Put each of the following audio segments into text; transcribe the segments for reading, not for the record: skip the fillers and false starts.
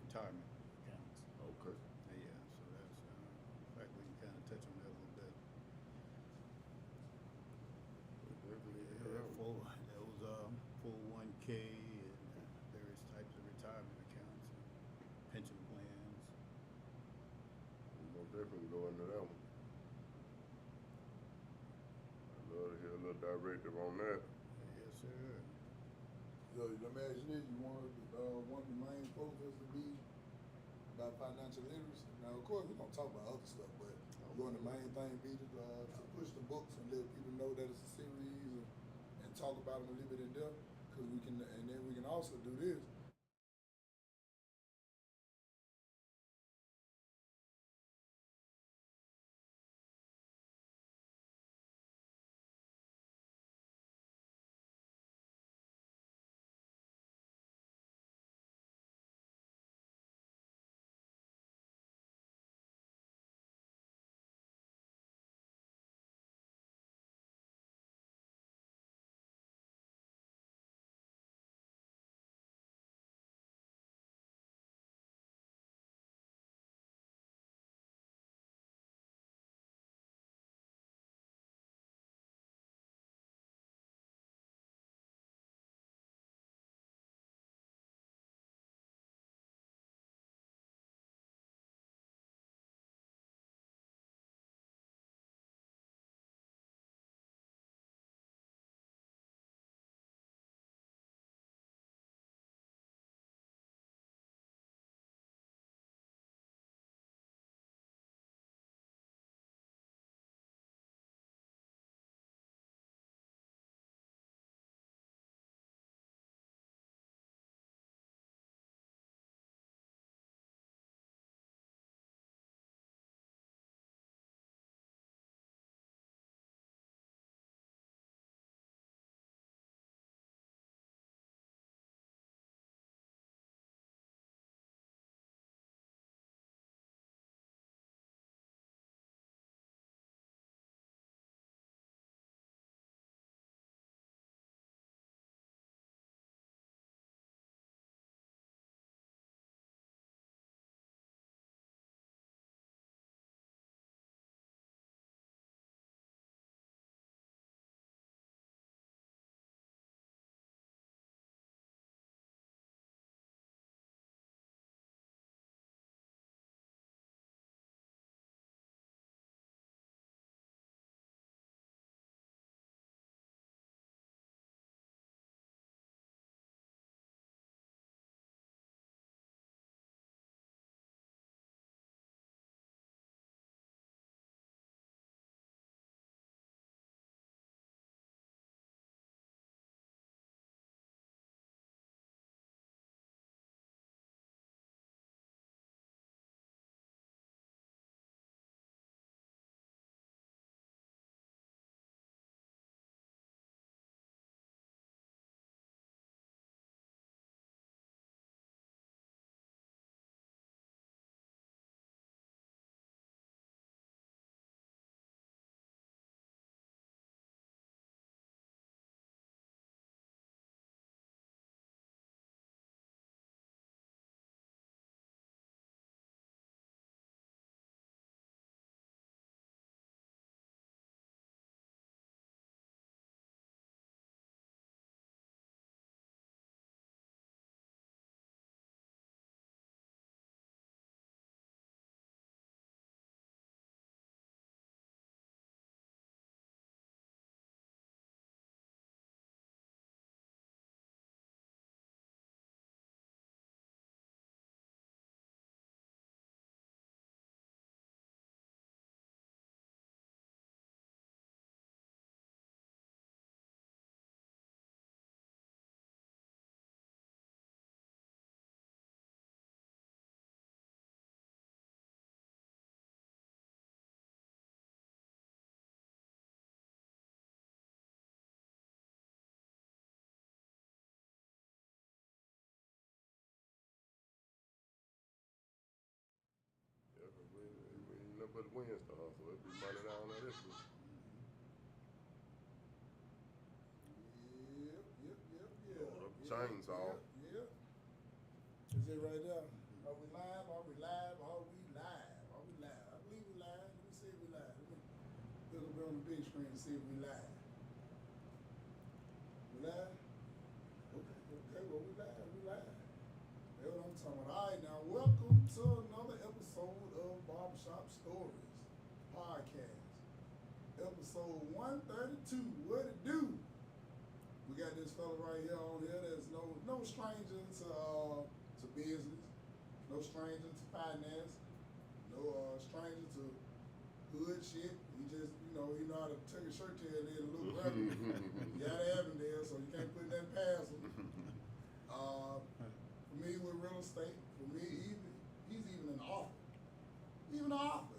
retirement accounts. Okay. Yeah, so that's in fact we can kind of touch on that a little bit. Definitely need to Yeah, know. those 401k and various types of retirement accounts, and pension plans. We'll definitely go into that one. I'd love to hear a little directive on that. Yes, sir. So let me ask you this: you want one of the main focus to be about financial literacy? Now, of course, we're gonna talk about other stuff, but you want the main thing be to push the books and let people know that it's a series and talk about them a little bit in depth, because we can, and then we can also do this. Yeah, 'cause we ain't nothing but Wednesday, so it'd be money down there this week. Yep, yep, yep, Load up yeah. chainsaw. Yeah, yeah. Is it right there? Are we live? Are we live? Are we live? Are we live? I believe we live. Let me see if we live. Let me look up on the big screen and see if we live. We live? Okay, well we live. We live. That's what I'm talking about. All right, now welcome to another episode of Barbershop Stories Podcast. Episode 132. What it do? We got this fella right here on here that's no stranger to business, no stranger to finance, no stranger to hood shit. He just, he know how to take a shirt tail in and look regular. He out of Avondale, so you can't put that past him. Familiar with real estate. For me, he's even an author. Even an author,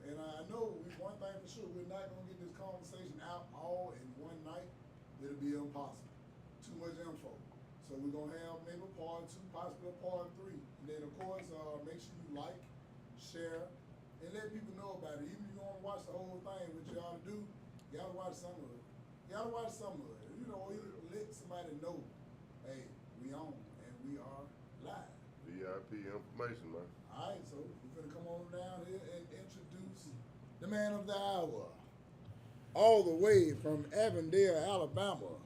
And I know one thing for sure, we're not gonna get this conversation out all in one night. It'll be impossible. Too much info. So we're gonna have maybe part 2, possibly part 3. And then of course, make sure you like, share, and let people know about it. Even if you don't wanna watch the whole thing, what you ought to do, you gotta watch some of it. Let somebody know, hey, we on and we are live. VIP information, man. Alright, so we're gonna come on down here and introduce the man of the hour. All the way from Avondale, Alabama.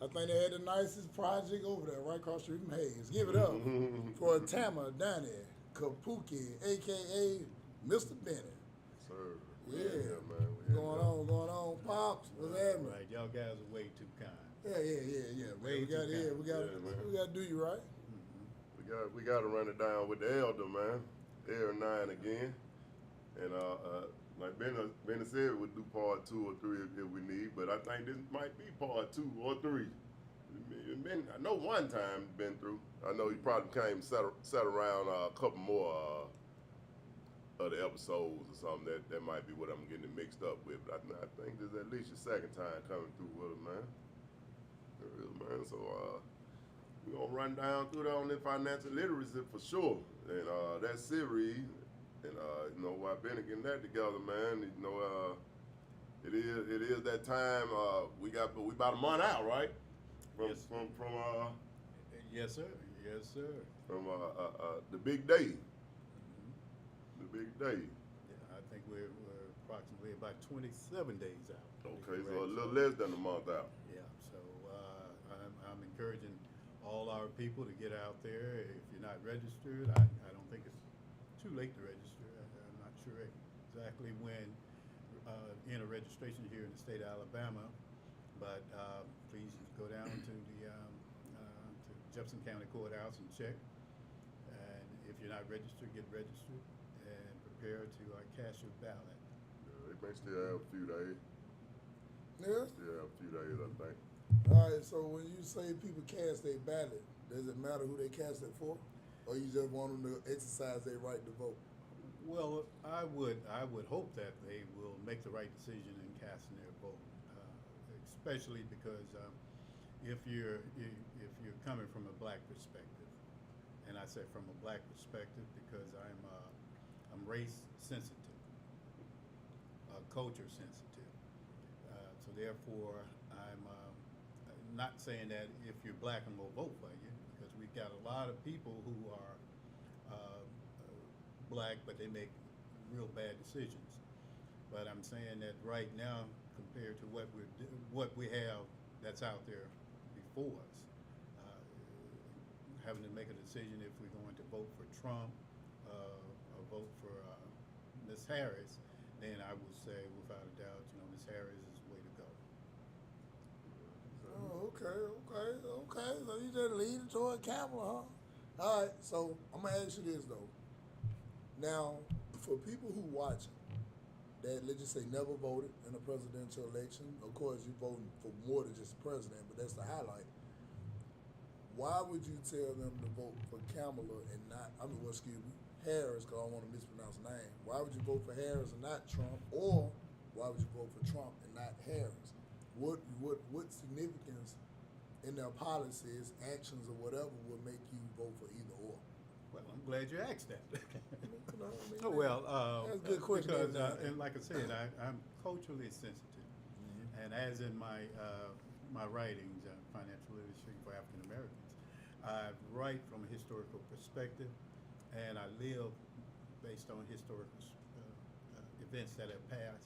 I think they had the nicest project over there, right across the street from Hayes. Give it up for Tamadani, Khupuhki, a.k.a. Mr. Bennett. Sir. Yeah. Man. Going on, Pops. What's happening? Right, y'all guys are way too kind. Yeah. Way We too kind. we gotta do you right. We got to run it down with the elder, man. Air 9 again. And like Ben said, we'll do part 2 or 3 if we need, but I think this might be part 2 or 3. I know one time been through. I know he probably came sat around a couple more of the episodes or something. That might be what I'm getting mixed up with. But I think this is at least your second time coming through with it, man. Man. So we're gonna run down through that on the financial literacy for sure. And that series. And while Ben getting that together, man, it is that time. We about a month out, right? Yes, sir. From the big day. The big day. Yeah, I think we're approximately about 27 days out. Okay, so a little less than a month out. Yeah, so I'm encouraging all our people to get out there. If you're not registered, I don't think it's too late to register. I'm not sure exactly when enter registration here in the state of Alabama, but please go down to the to Jefferson County Courthouse and check. And if you're not registered, get registered and prepare to cast your ballot. Yeah, they may still have a few days. Yeah. Still have a few days, I think. All right, so when you say people cast their ballot, does it matter who they cast it for? Or you just want them to exercise their right to vote? Well, I would hope that they will make the right decision in casting their vote, especially because if you're coming from a black perspective, and I say from a black perspective because I'm race sensitive, culture sensitive, so therefore I'm not saying that if you're black I'm gonna vote for you, because we've got a lot of people who are black, but they make real bad decisions. But I'm saying that right now, compared to what we have that's out there before us, having to make a decision if we're going to vote for Trump or vote for Ms. Harris, then I would say without a doubt, Ms. Harris is the way to go. Oh, okay. So you just leaning toward Kamala, huh? All right, so I'm gonna ask you this though. Now, for people who watch that, let's just say never voted in a presidential election, of course you're voting for more than just the president, but that's the highlight. Why would you tell them to vote for Kamala and not, Harris, because I don't want to mispronounce the name. Why would you vote for Harris and not Trump? Or why would you vote for Trump and not Harris? What significance in their policies, actions, or whatever would make you vote for either or? Well, I'm glad you asked that. That's a good question. Because, and like I said, I'm culturally sensitive, and as in my writings, Financial Literacy for African Americans, I write from a historical perspective, and I live based on historical events that have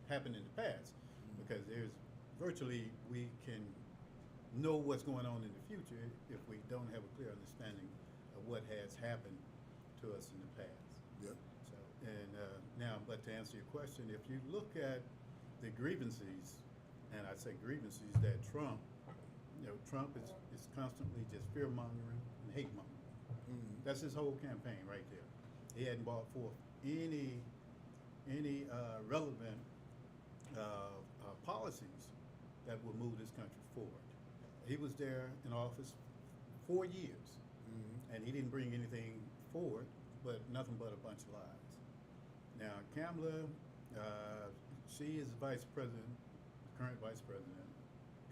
happened in the past, because there's virtually we can know what's going on in the future if we don't have a clear understanding of what has happened to us in the past. Yeah. So, and now, but to answer your question, if you look at the grievances, and I say grievances that Trump is constantly just fear mongering and hate mongering. Mm-hmm. That's his whole campaign right there. He hadn't brought forth any relevant policies that will move this country forward. He was there in office 4 years, and he didn't bring anything forward, but nothing but a bunch of lies. Now, Kamala, she is vice president, current vice president,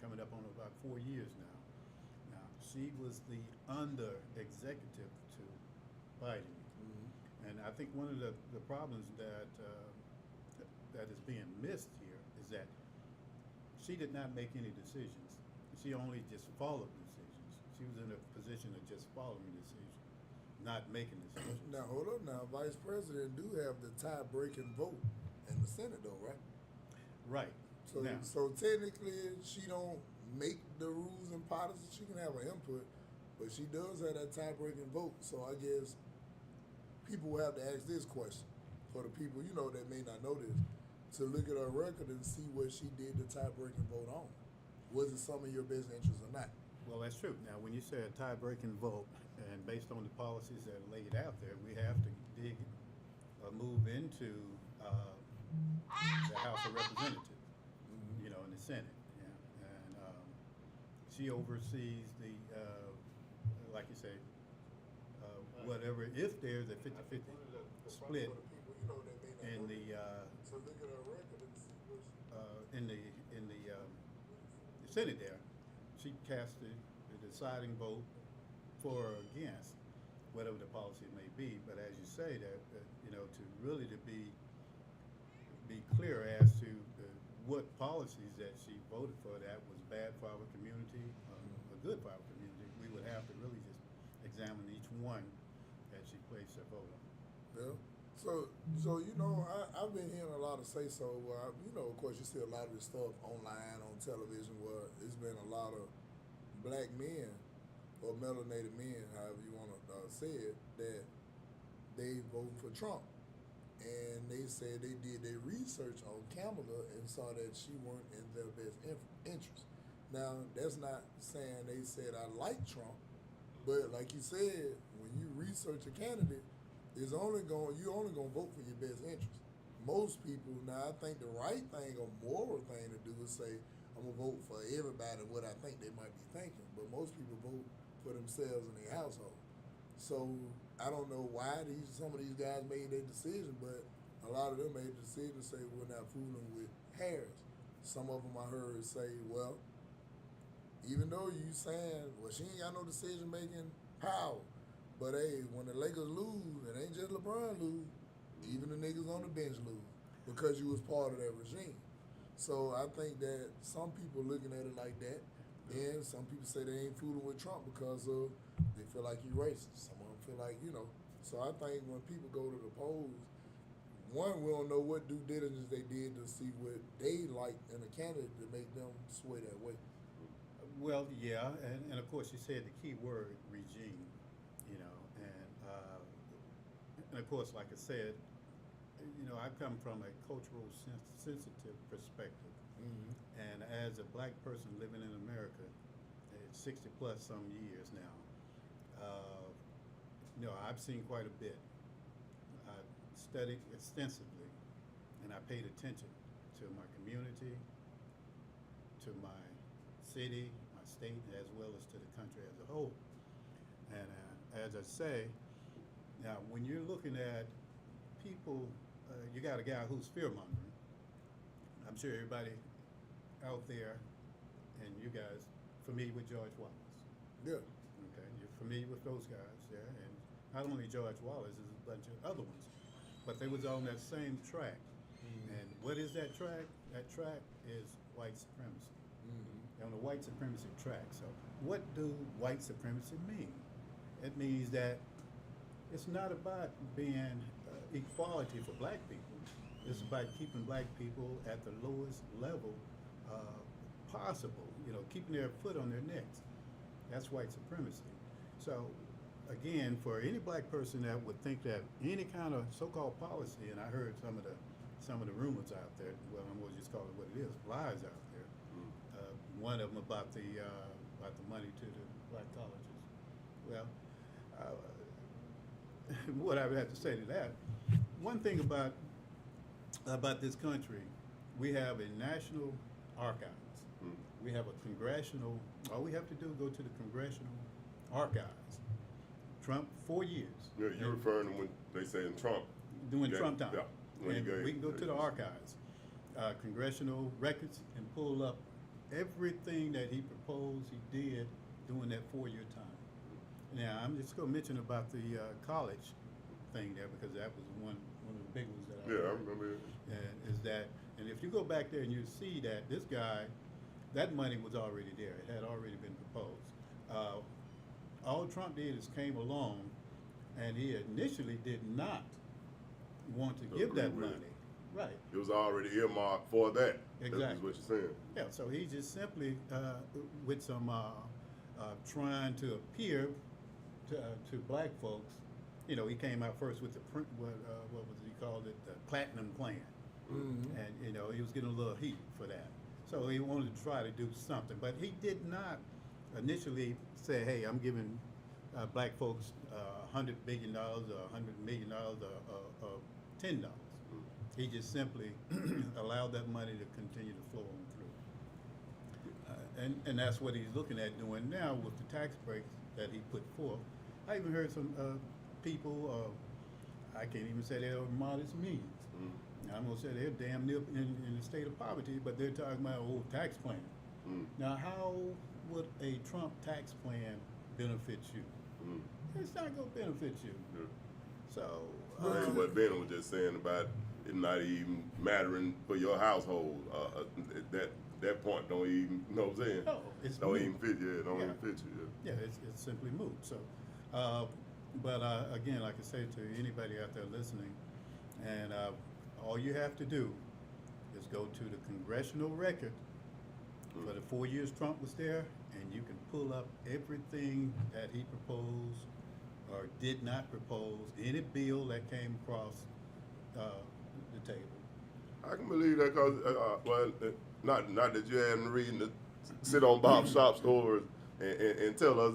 coming up on about 4 years now. Now, she was the under executive to Biden. And I think one of the problems that is being missed here is that she did not make any decisions. She only just followed decisions. She was in a position of just following decisions, not making decisions. Now hold up. Now, Vice President do have the tie-breaking vote in the Senate, though, right? Right. So, Now, so technically, she don't make the rules and policies. She can have an input, but she does have that tie-breaking vote. So I guess people will have to ask this question for the people that may not know this, to look at her record and see what she did the tie-breaking vote on. Was it some of your best interests or not? well, that's true. Now, when you say a tie-breaking vote, and based on the policies that are laid out there, we have to move into the House of Representatives, in the Senate. Yeah. And she oversees the, like you say, whatever, if there's a 50-50 split in the So look at her record and see what she. in the Senate there, she cast the deciding vote for or against whatever the policy may be. But as you say, that to really to be clear as to what policies that she voted for that was bad for our community or good for our community, we would have to really just examine each one that she placed her vote on. Yeah. So I've been hearing a lot of say so. Of course, you see a lot of this stuff online on television where it's been a lot of black men or melanated men, however you want to say it, that they vote for Trump, and they said they did their research on Kamala and saw that she weren't in their best interest. Now, that's not saying they said I like Trump, but like you said, when you research a candidate, you're only gonna vote for your best interest. Most people, now I think the right thing or moral thing to do is say, I'm gonna vote for everybody what I think they might be thinking. But most people vote for themselves and their household. So I don't know why some of these guys made their decision, but a lot of them made the decision to say we're not fooling with Harris. Some of them I heard say, well, even though you saying, well, she ain't got no decision making power. But hey, when the Lakers lose, it ain't just LeBron lose. Even the niggas on the bench lose because you was part of that regime. So I think that some people looking at it like that, and some people say they ain't fooling with Trump because they feel like he racist. Some of them feel like So I think when people go to the polls, one, we don't know what due diligence they did to see what they like in a candidate to make them sway that way. Well, yeah, and of course you said the key word regime. And of course, like I said, I come from a cultural sensitive perspective. And as a black person living in America, 60 plus some years now, I've seen quite a bit. I studied extensively, and I paid attention to my community, to my city, my state, as well as to the country as a whole. And as I say, now when you're looking at people, you got a guy who's fear-mongering. I'm sure everybody out there, and you guys, familiar with George Wallace. Yeah. Okay, you're familiar with those guys, yeah? And not only George Wallace, there's a bunch of other ones. But they was on that same track. And what is that track? That track is white supremacy. On the white supremacy track. So what do white supremacy mean? It means that it's not about being equality for black people. It's about keeping black people at the lowest level possible, you know, keeping their foot on their necks. That's white supremacy. So, again, for any black person that would think that any kind of so-called policy, and I heard some of the rumors out there, well, I'm going to just call it what it is, lies out there. One of them about the money to the black colleges. Well, what I would have to say to that, one thing about this country, we have a national archives. We have a congressional, all we have to do is go to the congressional archives. Trump, 4 years. Yeah, you're referring to when they say in Trump. Doing Yeah, Trump time. yeah, when he And gave- we can go to the archives, congressional records, and pull up everything that he proposed he did during that 4-year time. Now, I'm just going to mention about the college thing there, because that was one of the big ones that I Yeah, I heard. remember it. And is that, and if you go back there and you see that this guy, that money was already there. It had already been proposed. All Trump did is came along, and he initially did not want to give Agree that with it. money. Right. It was already earmarked for that. Exactly. That's what you're saying. Yeah, so he just simply, with some trying to appear to black folks, you know, he came out first with the print, what was he called it, the platinum plan. Mm-hmm. And, you know, he was getting a little heat for that. So he wanted to try to do something, but he did not initially say, hey, I'm giving black folks $100 billion or $100 million or $10. He just simply allowed that money to continue to flow on through. And that's what he's looking at doing now with the tax breaks that he put forth. I even heard some people, I can't even say they're modest means. I'm gonna say they're damn near in a state of poverty, but they're talking about old tax plan. Now, how would a Trump tax plan benefit you? It's not gonna benefit you. Yeah. So, That's what Ben was just saying about it not even mattering for your household. That point don't even, you know what I'm saying? no, it's Don't moot. even fit. Yeah, don't Yeah. even fit you. Yeah, it's simply moot. So, but again, like I say to anybody out there listening, and all you have to do is go to the congressional record for the 4 years Trump was there, and you can pull up everything that he proposed or did not propose, any bill that came across the table. I can believe that because, not that you had reading to sit on Bob's shop stores and tell us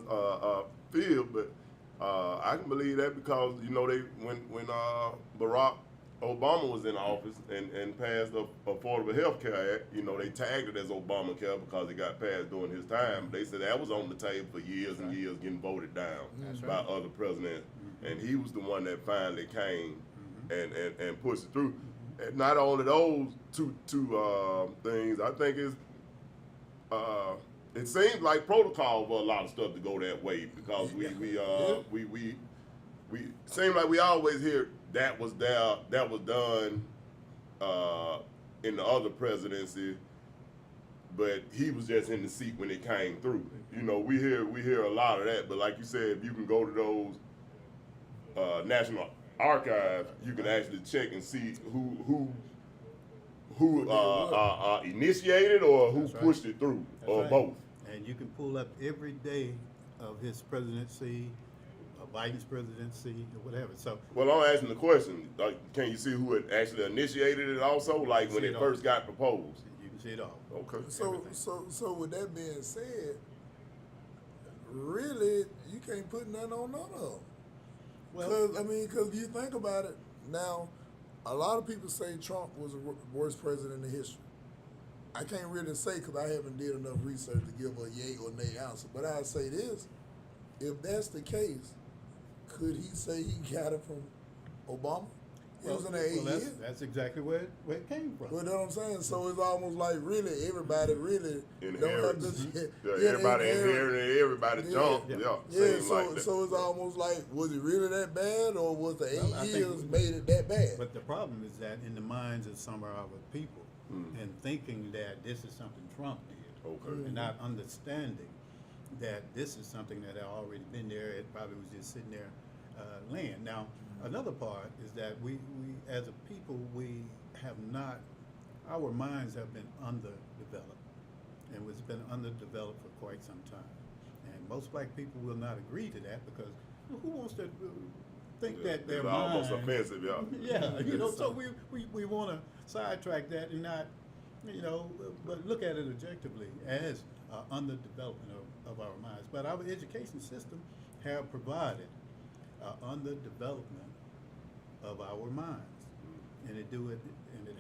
feel, but I can believe that because you know when Barack Obama was in office and passed the Affordable Health Care Act, you know, they tagged it as Obamacare because it got passed during his time. They said that was on the table for years and years, getting voted down by other presidents, and he was the one that finally came and pushed it through. And not only those two things, I think it seems like protocol for a lot of stuff to go that way because we seem like we always hear that was done in the other presidency, but he was just in the seat when it came through. You know, we hear a lot of that, but like you said, if you can go to those National Archives, you can actually check and see who initiated or who That's right. pushed it through, That's or right. both. And you can pull up every day of his presidency, Biden's presidency, or whatever. So, Well, I'm asking the question, like, can you see who had actually initiated it also, like when See it it first all. got proposed? you can see it all. Okay. So with that being said, really, you can't put nothing on none of them. Well, Because if you think about it, now, a lot of people say Trump was the worst president in history. I can't really say because I haven't did enough research to give a yay or nay answer. But I'll say this: if that's the case, could he say he got it from Obama? It was in the 8 years. that's exactly where it came from. You know what I'm saying? So it's almost like really everybody really don't have Inherits. to. Everybody inherited, everybody Yeah. jumped. Yeah. Yeah, seemed so like that. so it's almost like, was it really that bad, or was the Well, I 8 think- years made it that bad? But the problem is that in the minds of some of our people, and thinking that this is something Trump did, Okay. and not understanding that this is something that had already been there. It probably was just sitting there land. Now, another part is that we as a people, we have not, our minds have been underdeveloped. And it's been underdeveloped for quite some time. And most black people will not agree to that because who wants to think that their It's mind... almost offensive, y'all. Yeah, you know, so we want to sidetrack that and not, you know, but look at it objectively as underdevelopment of our minds. But our education system have provided underdevelopment of our minds. And it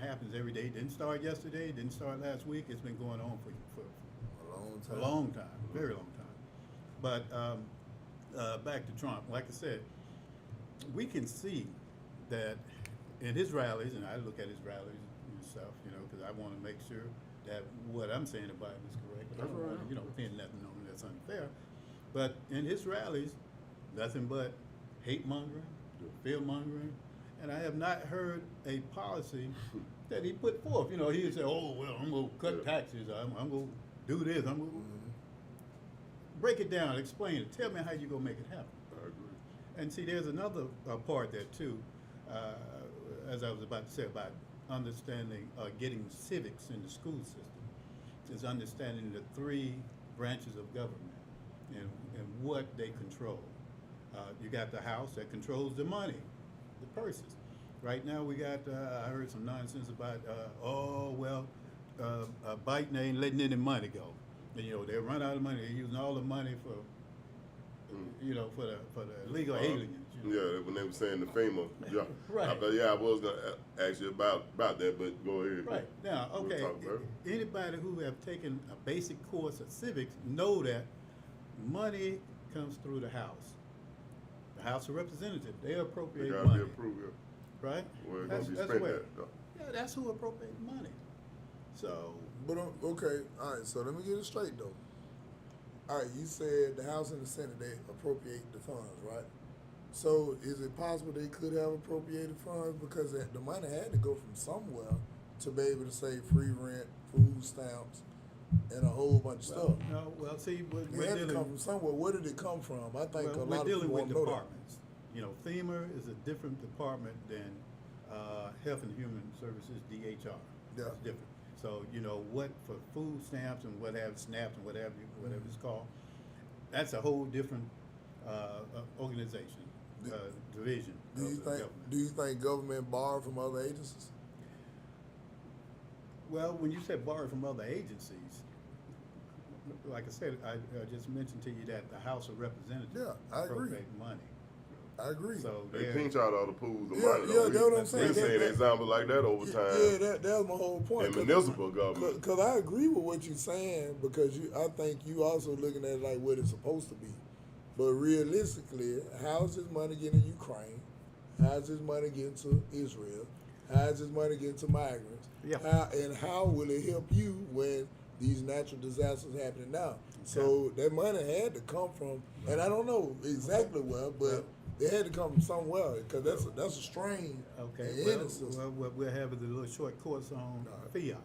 happens every day. It didn't start yesterday, it didn't start last week. It's been going on for a long time, very long time. But back to Trump, like I said, we can see that in his rallies, and I look at his rallies and stuff, you know, because I want to make sure that what I'm saying about him is correct. I don't want to, you know, pin nothing on him that's unfair. But in his rallies, nothing but hate mongering, fear mongering, and I have not heard a policy that he put forth. You know, he would say, "Oh well, I'm going to cut taxes. I'm going to do this. I'm going to break it down, explain it. Tell me how you going to make it happen." I agree. And see, there's another part there too, as I was about to say about understanding, getting civics in the school system, is understanding the three branches of government and what they control. You got the House that controls the money, the purses. Right now we got, I heard some nonsense about, Biden ain't letting any money go. And, you know, they run out of money. They're using all the money for, you know, for the illegal aliens. You know? Yeah, when they were saying the FEMA. Yeah, Right. I was going to ask you about that, but go ahead. Right. Now, We'll okay, talk about it. anybody who have taken a basic course of civics know that money comes through the House. The House of Representatives, they They appropriate got to money, be approved. Yeah. right? Where it's That's- going to be that's spent where- at. Yeah, that's who appropriate money. So, But okay, all right. So let me get it straight though. All right, you said the House and the Senate they appropriate the funds, right? So is it possible they could have appropriated funds because the money had to go from somewhere to be able to say free rent, food stamps, and a whole bunch of well, stuff? no, well, see, It had to come from somewhere. Where did it come from? I think a we're lot of dealing people with won't know that. departments. You know, FEMA is a different department than Health and Human Services, DHR. Yeah. It's different. So, you know, what for food stamps and what have snaps and whatever it's called, that's a whole different organization, division Do you of the think? government. Do you think government borrowed from other agencies? Well, when you said borrow from other agencies, like I said, I just mentioned to you that the House of Representatives Yeah, I agree. appropriate money. I agree. So They they're- pinch out all the pools of Yeah, money. yeah, though. that's what I'm saying. We've seen That- examples like that over time. Yeah, that's my whole point. in municipal government. Because I agree with what you're saying, because I think you also looking at it like what it's supposed to be. But realistically, how's this money getting to Ukraine? How's this money getting to Israel? How's this money getting to migrants? Yeah. How will it help you when these natural disasters happening now? So that money had to come from, and I don't know exactly where, but it had to come from somewhere, because that's a strain Okay, in well, the system. we're having a little short course on fiat.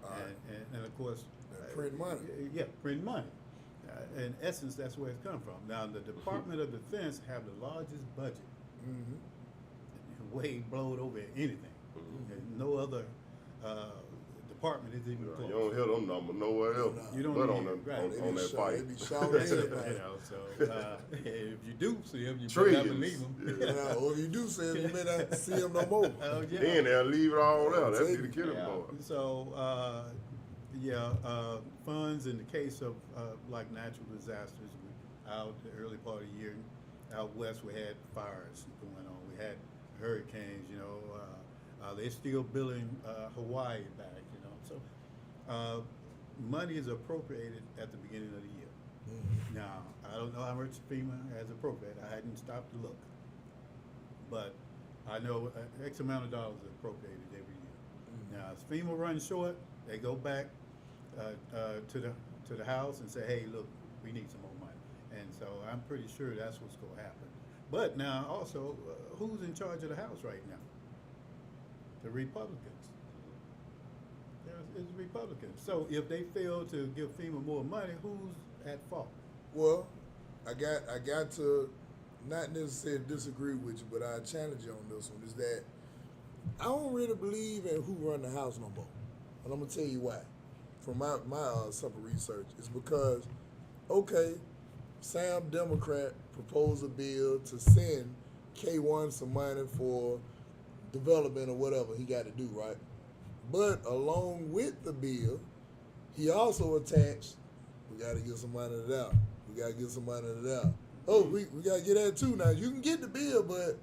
All right. And of course. Print money. Yeah, print money. In essence, that's where it's come from. Now, the Department of Defense have the largest budget, way blowed over anything. And no other department is even You close. don't hear them numbers nowhere else. You don't but need on, it, the, right. on, They on be that shout- fight. they be shouting anything. You know, so if you do see them, you better not Trillions. believe them. Yeah. Or if you do say it, you may not see them no more. Oh, yeah. Then they'll leave it all there. That's Take the it. killing Yeah. part. So, funds in the case of like natural disasters, out the early part of the year, out west we had fires going on. We had hurricanes. You know, they're still billing Hawaii back. You know, so money is appropriated at the beginning of the year. Now, I don't know how much FEMA has appropriated. I hadn't stopped to look, but I know X amount of dollars is appropriated every year. Now, as FEMA runs short, they go back to the House and say, "Hey, look, we need some more money." And so I'm pretty sure that's what's going to happen. But now, also, who's in charge of the House right now? The Republicans. It's Republicans. So if they fail to give FEMA more money, who's at fault? Well, I got to not necessarily disagree with you, but I challenge you on this one, is that I don't really believe in who run the house no more. And I'm going to tell you why. From my simple research, it's because, okay, Sam Democrat proposed a bill to send K1 some money for development or whatever he got to do, right? But along with the bill, he also attached, we got to get some money to that. We got to get some money to that. Oh, we got to get that too. Now, you can get the bill, but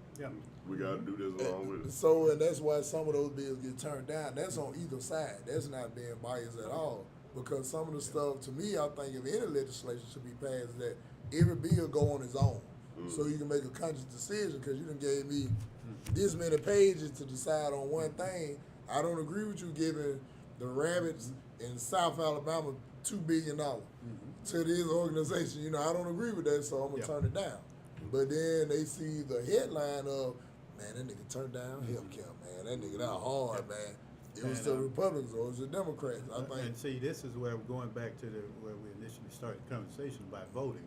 we got to do this along with it. So, and that's why some of those bills get turned down. That's on either side. That's not being biased at all. Because some of the stuff, to me, I think if any legislation should be passed, that every bill go on its own. So you can make a conscious decision, because you done gave me this many pages to decide on one thing. I don't agree with you giving the rabbits in South Alabama $2 billion to this organization. You know, I don't agree with that, so I'm going to turn it down. But then they see the headline of, man, that nigga turned down healthcare, man. That nigga that hard, man. It was the Republicans or it was the Democrats, I think. And see, this is where we're going back to where we initially started the conversation about voting.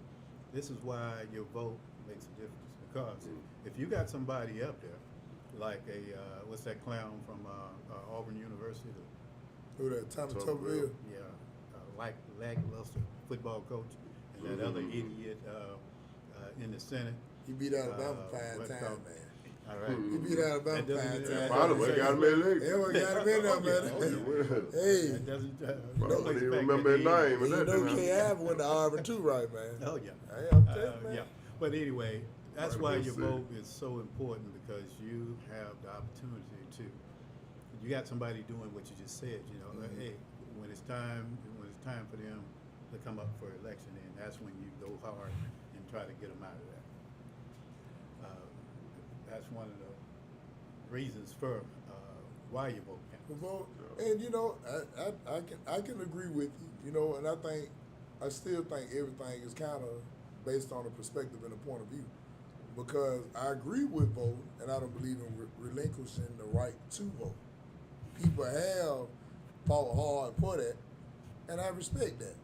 This is why your vote makes a difference, because if you got somebody up there, like what's that clown from Auburn University? Who that, Tommy Tuberville? Yeah, like lackluster football coach, and that other idiot in the Senate. He beat Alabama 5 times, man. All right. He beat Alabama 5 times. Finally, got him in there. They got him in there, man. Hey. That doesn't. I don't even remember his name. You know K.I. went to Auburn too, right, man? Oh, yeah. Hey, I'm telling you, man. Yeah. But anyway, that's Right, why we'll your see. vote is so important, because you have the opportunity to. You got somebody doing what you just said. You know, hey, when it's time for them to come up for election, and that's when you go hard and try to get them out of that. That's one of the reasons for why you vote counts. And you know, I can agree with you. You know, and I still think everything is kind of based on a perspective and a point of view. Because I agree with voting, and I don't believe in relinquishing the right to vote. People have fought hard for that, and I respect that.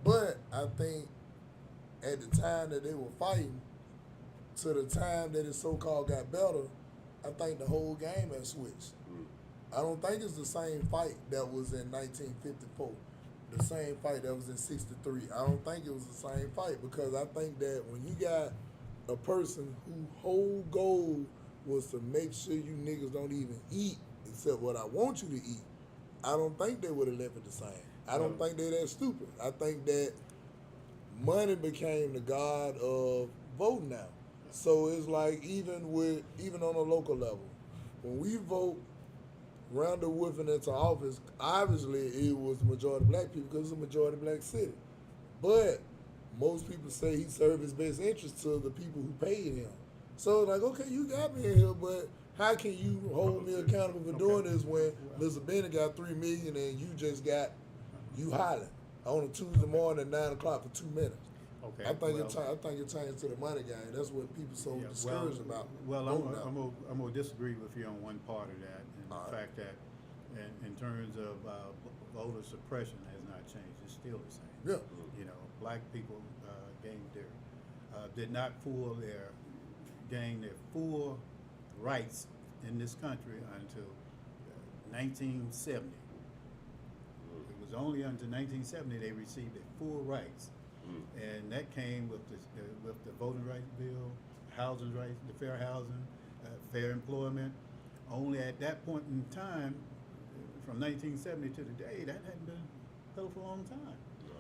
But I think at the time that they were fighting, to the time that it so-called got better, I think the whole game has switched. I don't think it's the same fight that was in 1954, the same fight that was in 63. I don't think it was the same fight, because I think that when you got a person whose whole goal was to make sure you niggas don't even eat except what I want you to eat, I don't think they would have left it the same. I don't think they're that stupid. I think that money became the god of voting now. So it's like even on a local level, when we vote Randall Woodfin into office, obviously it was the majority black people because it's a majority black city. But most people say he served his best interest to the people who paid him. So like, okay, you got me in here, but how can you hold me accountable for doing this when Mr. Bennett got $3 million and you just got you hollering on a Tuesday morning at 9 o'clock for 2 minutes? Okay. I think it turns to the money game. That's what people so discouraged about. Well, I'm gonna disagree with you on one part of that, and the fact that, in terms of voter suppression, has not changed. It's still the same. Yeah. You know, black people did not gain their full rights in this country until 1970. It was only until 1970 they received their full rights. And that came with the voting rights bill, housing rights, the fair housing, fair employment. Only at that point in time, from 1970 to today, that hadn't been held for a long time.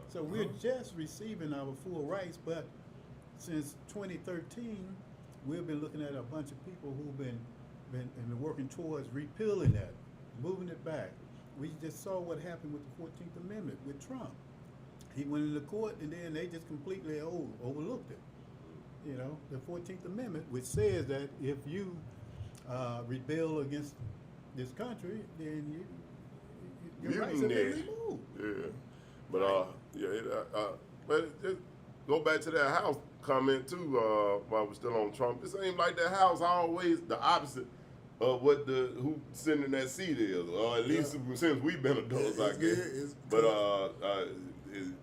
So we're just receiving our full rights, but since 2013, we've been looking at a bunch of people who've been working towards repealing that, moving it back. We just saw what happened with the 14th Amendment with Trump. He went into court, and then they just completely overlooked it. You know, the 14th Amendment, which says that if you rebel against this country, then your rights have been removed. Yeah, but but just go back to that house comment too. While we're still on Trump, it seems like that house always the opposite of what who sitting in that seat is, or at least since we've been adults, I guess. But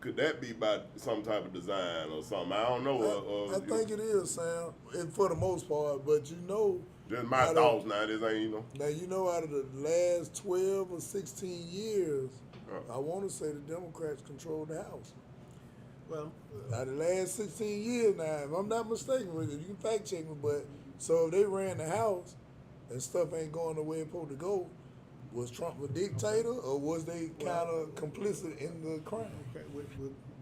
could that be by some type of design or something? I don't know. I think it is, Sam, and for the most part. But you know, Just my out thoughts of, now. This ain't, you know. now you know, out of the last 12 or 16 years, Yeah. I want to say the Democrats control the House. Well, Out of the last 16 years now, if I'm not mistaken, you can fact check me, but so if they ran the House and stuff ain't going the way it's supposed to go, was Trump a dictator or was they kind of complicit in the crime? okay, we're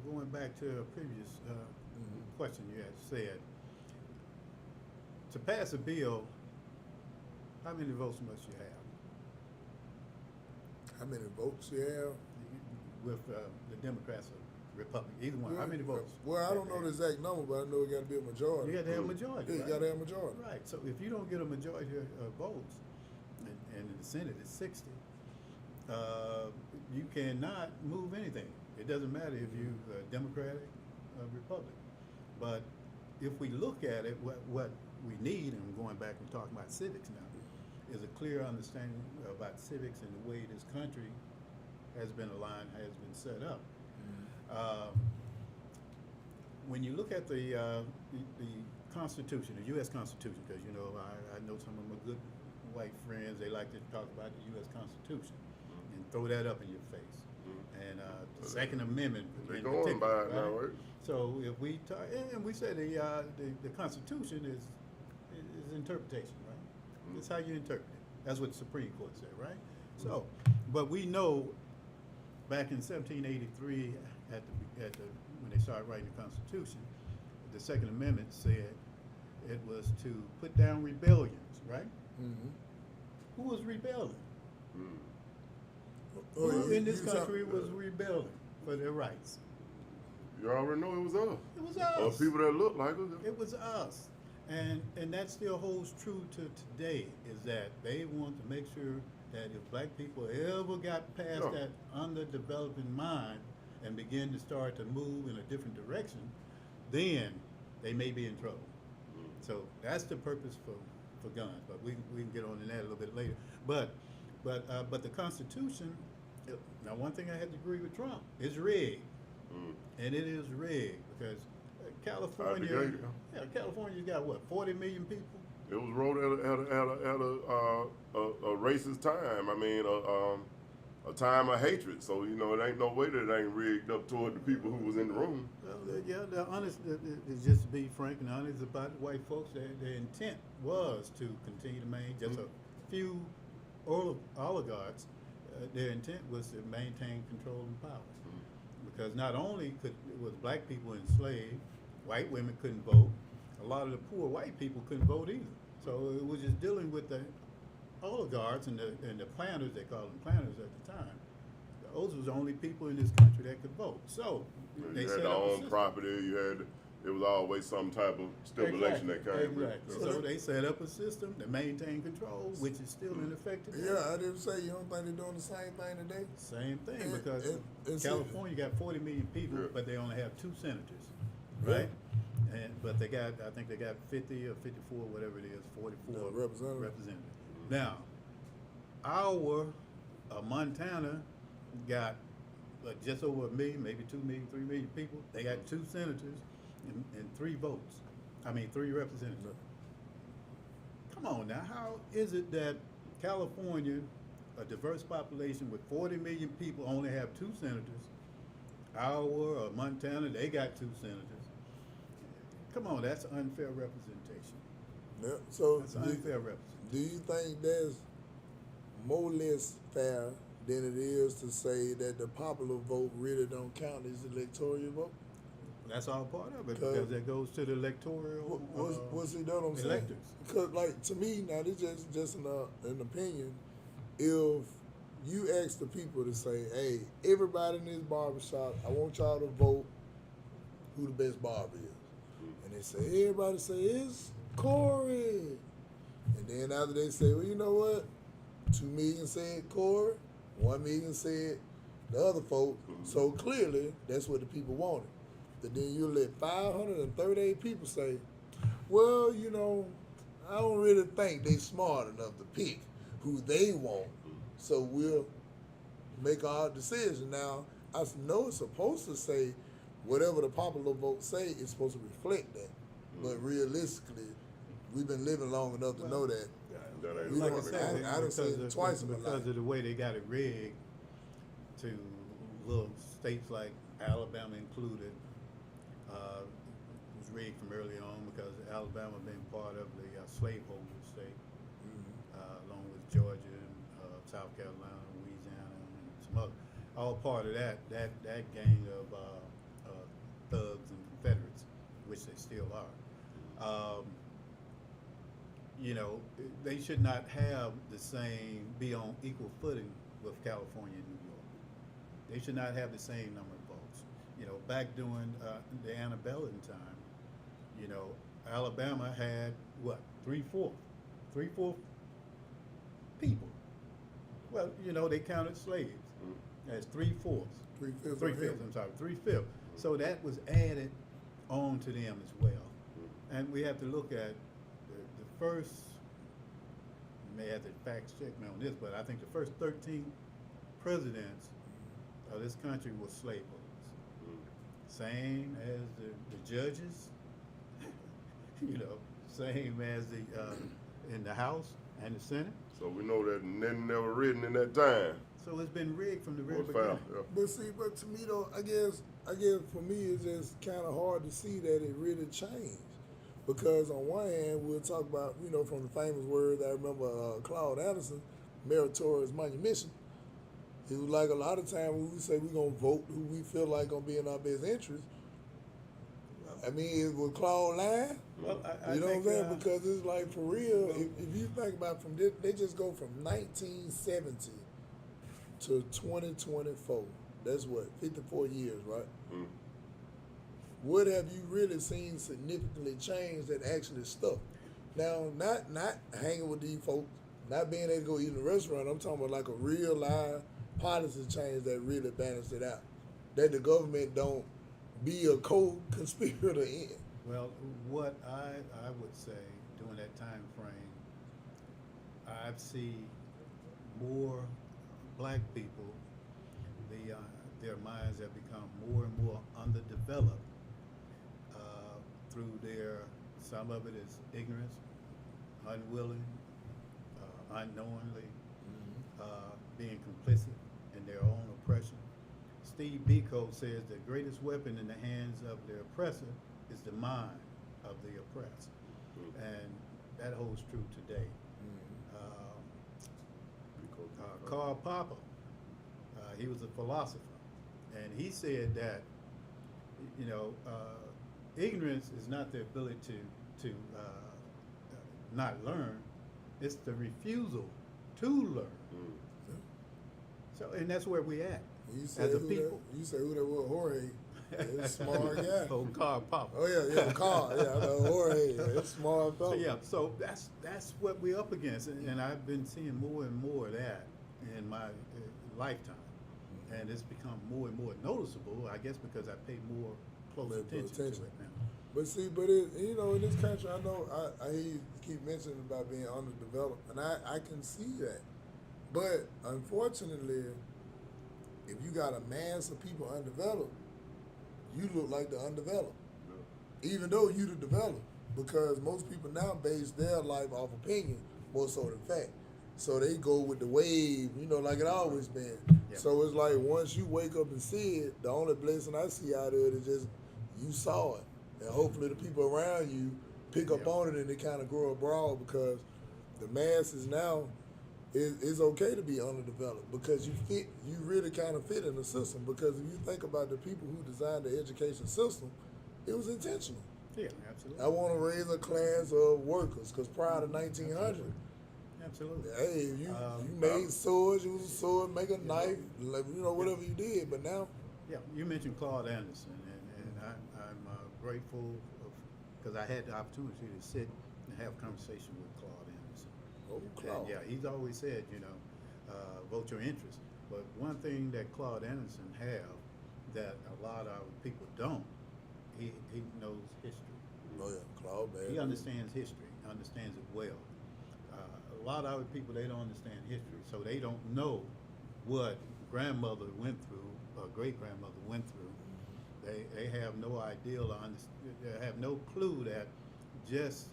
going back to a previous question you had said. To pass a bill, how many votes must you have? How many votes you have? With the Democrats or Republican, either one. How many votes? Well, I don't know the exact number, but I know it got to be a majority. You got to have a majority. Yeah, you right? got to have a majority. Right. So if you don't get a majority of votes, and in the Senate it's 60, you cannot move anything. It doesn't matter if you're Democratic or Republican. But if we look at it, what we need, and I'm going back and talking about civics now, is a clear understanding about civics and the way this country has been aligned, has been set up. When you look at the Constitution, the U.S. Constitution, because you know I know some of my good white friends, they like to talk about the U.S. Constitution and throw that up in your face. And the Second Amendment. They in going by it now, right? So if we talk, and we say the Constitution is interpretation, right? That's how you interpret it. That's what the Supreme Court said, right? So, but we know back in 1783, when they started writing the Constitution, the Second Amendment said it was to put down rebellions, right? Mm-hmm. Who was rebelling? Oh, Who in this you country talk- was rebelling for their rights? You already know it was us. It was Or us. people that look like us. It was us. And that still holds true to today, is that they want to make sure that if black people ever got past Yeah. that underdeveloping mind and begin to start to move in a different direction, then they may be in trouble. So that's the purpose for guns, but we can get on to that a little bit later. But the Constitution, now one thing I had to agree with Trump, it's rigged. And it is rigged because California, California's got what, 40 million people? It was wrote at a racist time. I mean, a time of hatred. So you know, it ain't no way that it ain't rigged up toward the people who was in the room. Well, yeah, the honest is just to be frank and honest about the white folks. Their intent was to continue to maintain just a few oligarchs. Their intent was to maintain control and power. Because not only was black people enslaved, white women couldn't vote. A lot of the poor white people couldn't vote either. So it was just dealing with the oligarchs and the planters, they called them planters at the time. Those was the only people in this country that could vote. So they You set had to up a own system. property. It was always some type of stipulation that came with it. Exactly. So they set up a system to maintain control, which is still in effect today. Yeah, I didn't say you don't think they're doing the same thing today? Same thing, And- because and see- California got 40 million people, Yeah. but they only have 2 senators, Yeah. right? But they got, I think they got 50 or 54, whatever it is, 44 Yeah, representatives. Now, our Montana got just over 1 million, maybe 2 million, 3 million people. They got 2 senators and 3 votes. I mean, 3 representatives. Come on now, how is it that California, a diverse population with 40 million people, only have 2 senators? Our Montana, they got 2 senators. Come on, that's unfair representation. Yeah. So That's unfair representation. do you think that's more or less fair than it is to say that the popular vote really don't count as electoral vote? That's all part of it, Because- because that goes to the electoral What's he done? I'm saying? electors. Because, like, to me, now this just an opinion. If you ask the people to say, "Hey, everybody in this barbershop, I want y'all to vote who the best barber is," and they say everybody say it's Corey, and then after they say, "Well, you know what? 2 million said Corey, 1 million said the other folk," so clearly that's what the people wanted. But then you let 538 people say, "Well, you know, I don't really think they smart enough to pick who they want, so we'll make our decision." Now, I know it's supposed to say whatever the popular vote say is supposed to reflect that. But realistically, we've been living long enough to know that. That ain't We Like I don't- said, I done seen it twice in my because life. of the way they got it rigged to little states like Alabama included. It was rigged from early on because Alabama being part of the slaveholder state, along with Georgia and South Carolina, Louisiana, and some other, all part of that gang of thugs and Confederates, which they still are. You know, they should not have be on equal footing with California and New York. They should not have the same number of votes. You know, back during the antebellum time, you know, Alabama had what, three-fourths people. Well, you know, they counted slaves as three-fourths. Three-fifths. So that was added on to them as well. And we have to look at the first, you may have to fact check me on this, but I think the first 13 presidents of this country were slaveholders. Same as the judges, you know, same as in the House and the Senate. So we know that nothing never written in that time. So it's been rigged from the very Was beginning. found, yeah. But see, but to me though, I guess for me it's just kind of hard to see that it really changed. Because on one hand, we'll talk about, you know, from the famous words I remember Claude Anderson, meritorious manumission. It was like a lot of times when we say we're going to vote who we feel like going to be in our best interest. I mean, was Claude lying? Well, I You know think, what I'm saying? Because it's like, for real, if you think about from this, they just go from 1970 to 2024. That's what, 54 years, right? What have you really seen significantly change that actually stuck? Now, not hanging with these folks, not being able to go eat in a restaurant. I'm talking about like a real live policy change that really balanced it out. That the government don't be a co-conspirator in. Well, what I would say during that time frame, I've seen more black people, their minds have become more and more underdeveloped through some of it is ignorance, unwilling, unknowingly, being complicit in their own oppression. Steve Biko says the greatest weapon in the hands of the oppressor is the mind of the oppressed. And that holds true today. Karl Popper, he was a philosopher, and he said that, you know, ignorance is not the ability to not learn, it's the refusal to learn. So, and that's where we at You as a people. You say who that was, Jorge. That's a smart guy. Oh, Karl Popper. Oh yeah, Carl. Yeah, I know Jorge. Yeah, it's smart fellow. So, yeah, so that's what we're up against, and I've been seeing more and more of that in my lifetime, and it's become more and more noticeable. I guess because I pay more close attention to it now. But see, you know, in this country, I know I hear you keep mentioning about being underdeveloped, and I can see that. But unfortunately, if you got a mass of people undeveloped, you look like the undeveloped, even though you the developed, because most people now base their life off opinion more so than fact. So they go with the wave, you know, like it always been. Yep. So it's like once you wake up and see it, the only blessing I see out of it is just you saw it. And hopefully the people around you pick up on it and they kind of grow abroad, because the masses now, it's okay to be underdeveloped because you really kind of fit in the system. Because if you think about the people who designed the education system, it was intentional. Yeah, absolutely. I want to raise a class of workers, because prior to 1900, Absolutely. hey, you made swords, you was a sword, make a knife, like, you know, whatever you did. But now, Yeah, you mentioned Claude Anderson, and I'm grateful because I had the opportunity to sit and have a conversation with Claude Anderson. oh, And Claude. yeah, he's always said, you know, vote your interest. But one thing that Claude Anderson have that a lot of people don't, he knows history. Oh yeah, Claude, man. He understands history, understands it well. A lot of other people, they don't understand history, so they don't know what grandmother went through, or great-grandmother went through. They have no idea or they have no clue that just,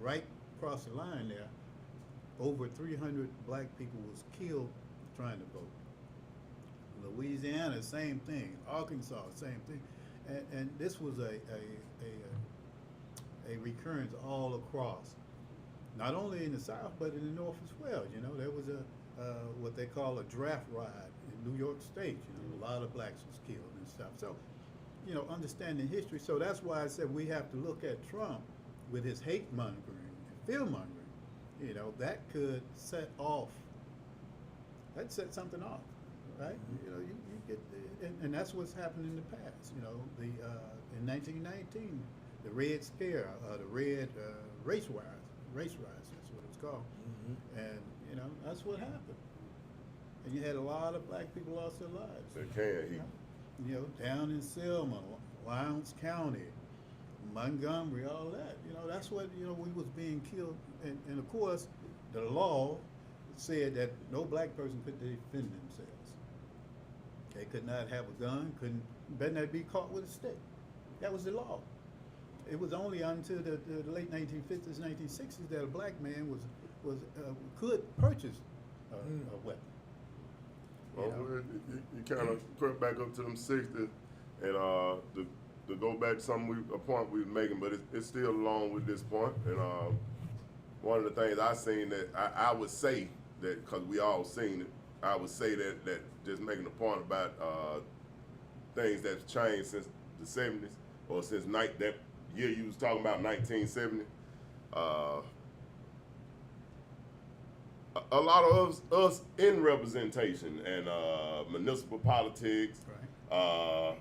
right across the line there, over 300 black people was killed trying to vote. Louisiana, same thing. Arkansas, same thing. And this was a recurrence all across, not only in the South but in the North as well. There was what they call a draft ride in New York State. A lot of blacks was killed and stuff. So, understanding history. So that's why I said we have to look at Trump with his hate mongering and fear mongering. That could set something off, right? You get, and that's what's happened in the past. In 1919, the Red Scare, the Red race riots, that's what it's called. And that's what happened. And you had a lot of black people lost their lives. They can. Down in Selma, Lowndes County, Montgomery, all that. That's what we was being killed. And of course, the law said that no black person could defend themselves. They could not have a gun, better not be caught with a stick. That was the law. It was only until the late 1950s, 1960s that a black man could purchase a weapon. Well, you kind of crept back up to them 60s, and to go back to a point we were making, but it's still along with this point. And one of the things I seen that I would say that, because we all seen it, I would say that just making a point about things that's changed since the 70s, or since that year you was talking about, 1970. A lot of us in representation and municipal politics, right.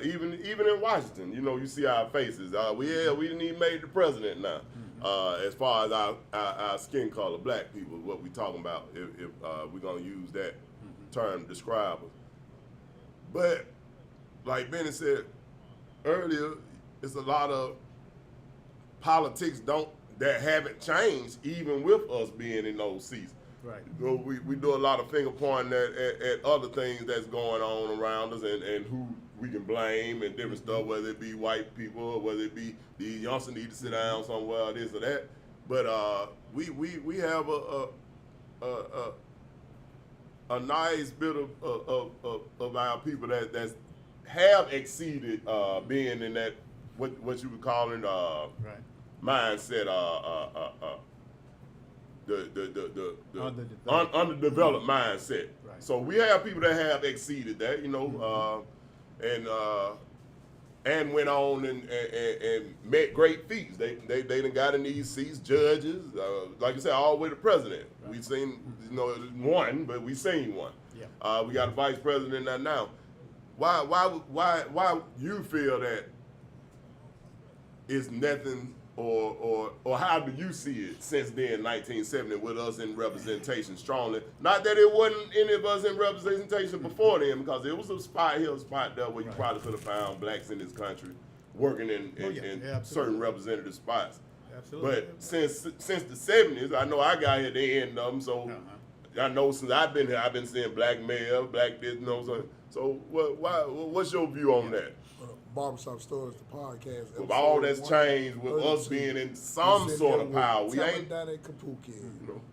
Even in Washington, you see our faces. We didn't even make the president now. As far as our skin color, black people, what we talking about, if we're gonna use that term to describe us. But like Benny said earlier, it's a lot of politics that haven't changed even with us being in those seats. Right. We do a lot of finger pointing at other things that's going on around us and who we can blame and different stuff, whether it be white people or whether it be these youngsters need to sit down somewhere or this or that. But we have a nice bit of our people that have exceeded being in that what you would call it Right. mindset, the underdeveloped mindset. Right. So we have people that have exceeded that, and went on and met great feats. They done got in these seats, judges, like you said, all the way to president. Right. We've seen one, but we seen one. Yeah. We got a vice president now. Why you feel that is nothing, or how do you see it since then, 1970, with us in representation strongly? Not that it wasn't any of us in representation before then, because it was a spot here, a spot there where you probably could have found blacks in this country working in certain representative spots. Absolutely. But since the 70s, I know I got here at the end of them, so I know since I've been here, I've been seeing black mayor, black this, so what's your view on that? Barbershop Stories, the podcast. With all that's changed, with us being in some sort of power, we ain't. Tamadani, Khupuhki.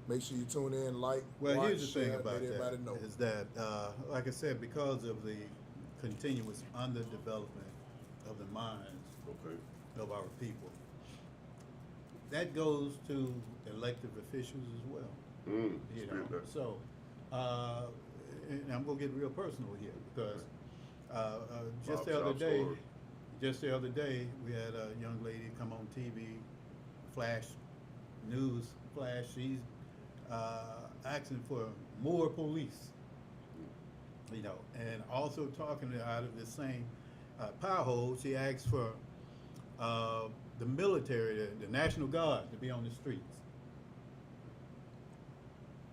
Make sure you tune in, watch, here's the thing share, about let everybody know. that is that, like I said, because of the continuous underdevelopment of the minds of our people, that goes to elected officials as well. So, and I'm gonna get real personal here because just the other day we had a young lady come on TV, flash. She's asking for more police, and also talking out of the same power hole. She asked for the military, the National Guard, to be on the streets.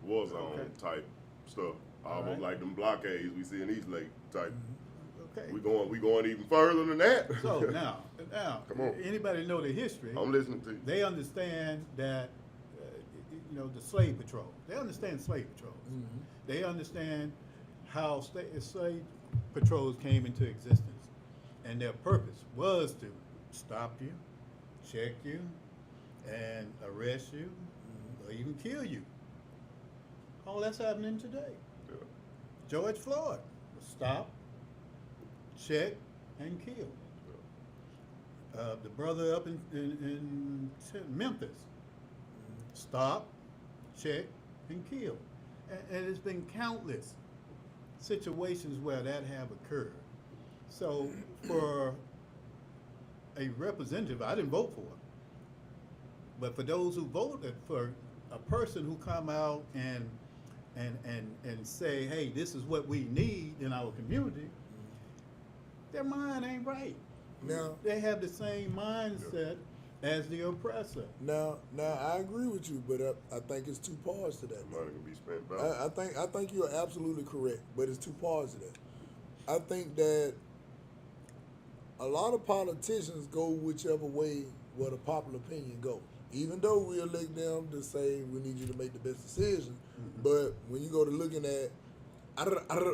War zone type stuff, almost like them blockades we see in East Lake type. Okay. We going even further than that. So now, come on. Anybody know the history? I'm listening to you. They understand that, the slave patrol. They understand slave patrols. They understand how state patrols came into existence, and their purpose was to stop you, check you, and arrest you, or even kill you. All that's happening today. Yeah. George Floyd was stopped, checked, and killed. The brother up in Memphis, stopped, checked, and killed. And it's been countless situations where that have occurred. So for a representative, I didn't vote for it, but for those who voted for a person who come out and say, hey, this is what we need in our community, their mind ain't right. Now, They have the same mindset as the oppressor. now, I agree with you, but I think it's two parts to that. Money can be spent back. I think you're absolutely correct, but it's two parts to that. I think that a lot of politicians go whichever way where the popular opinion go. Even though we elect them to say we need you to make the best decision, but when you go to looking at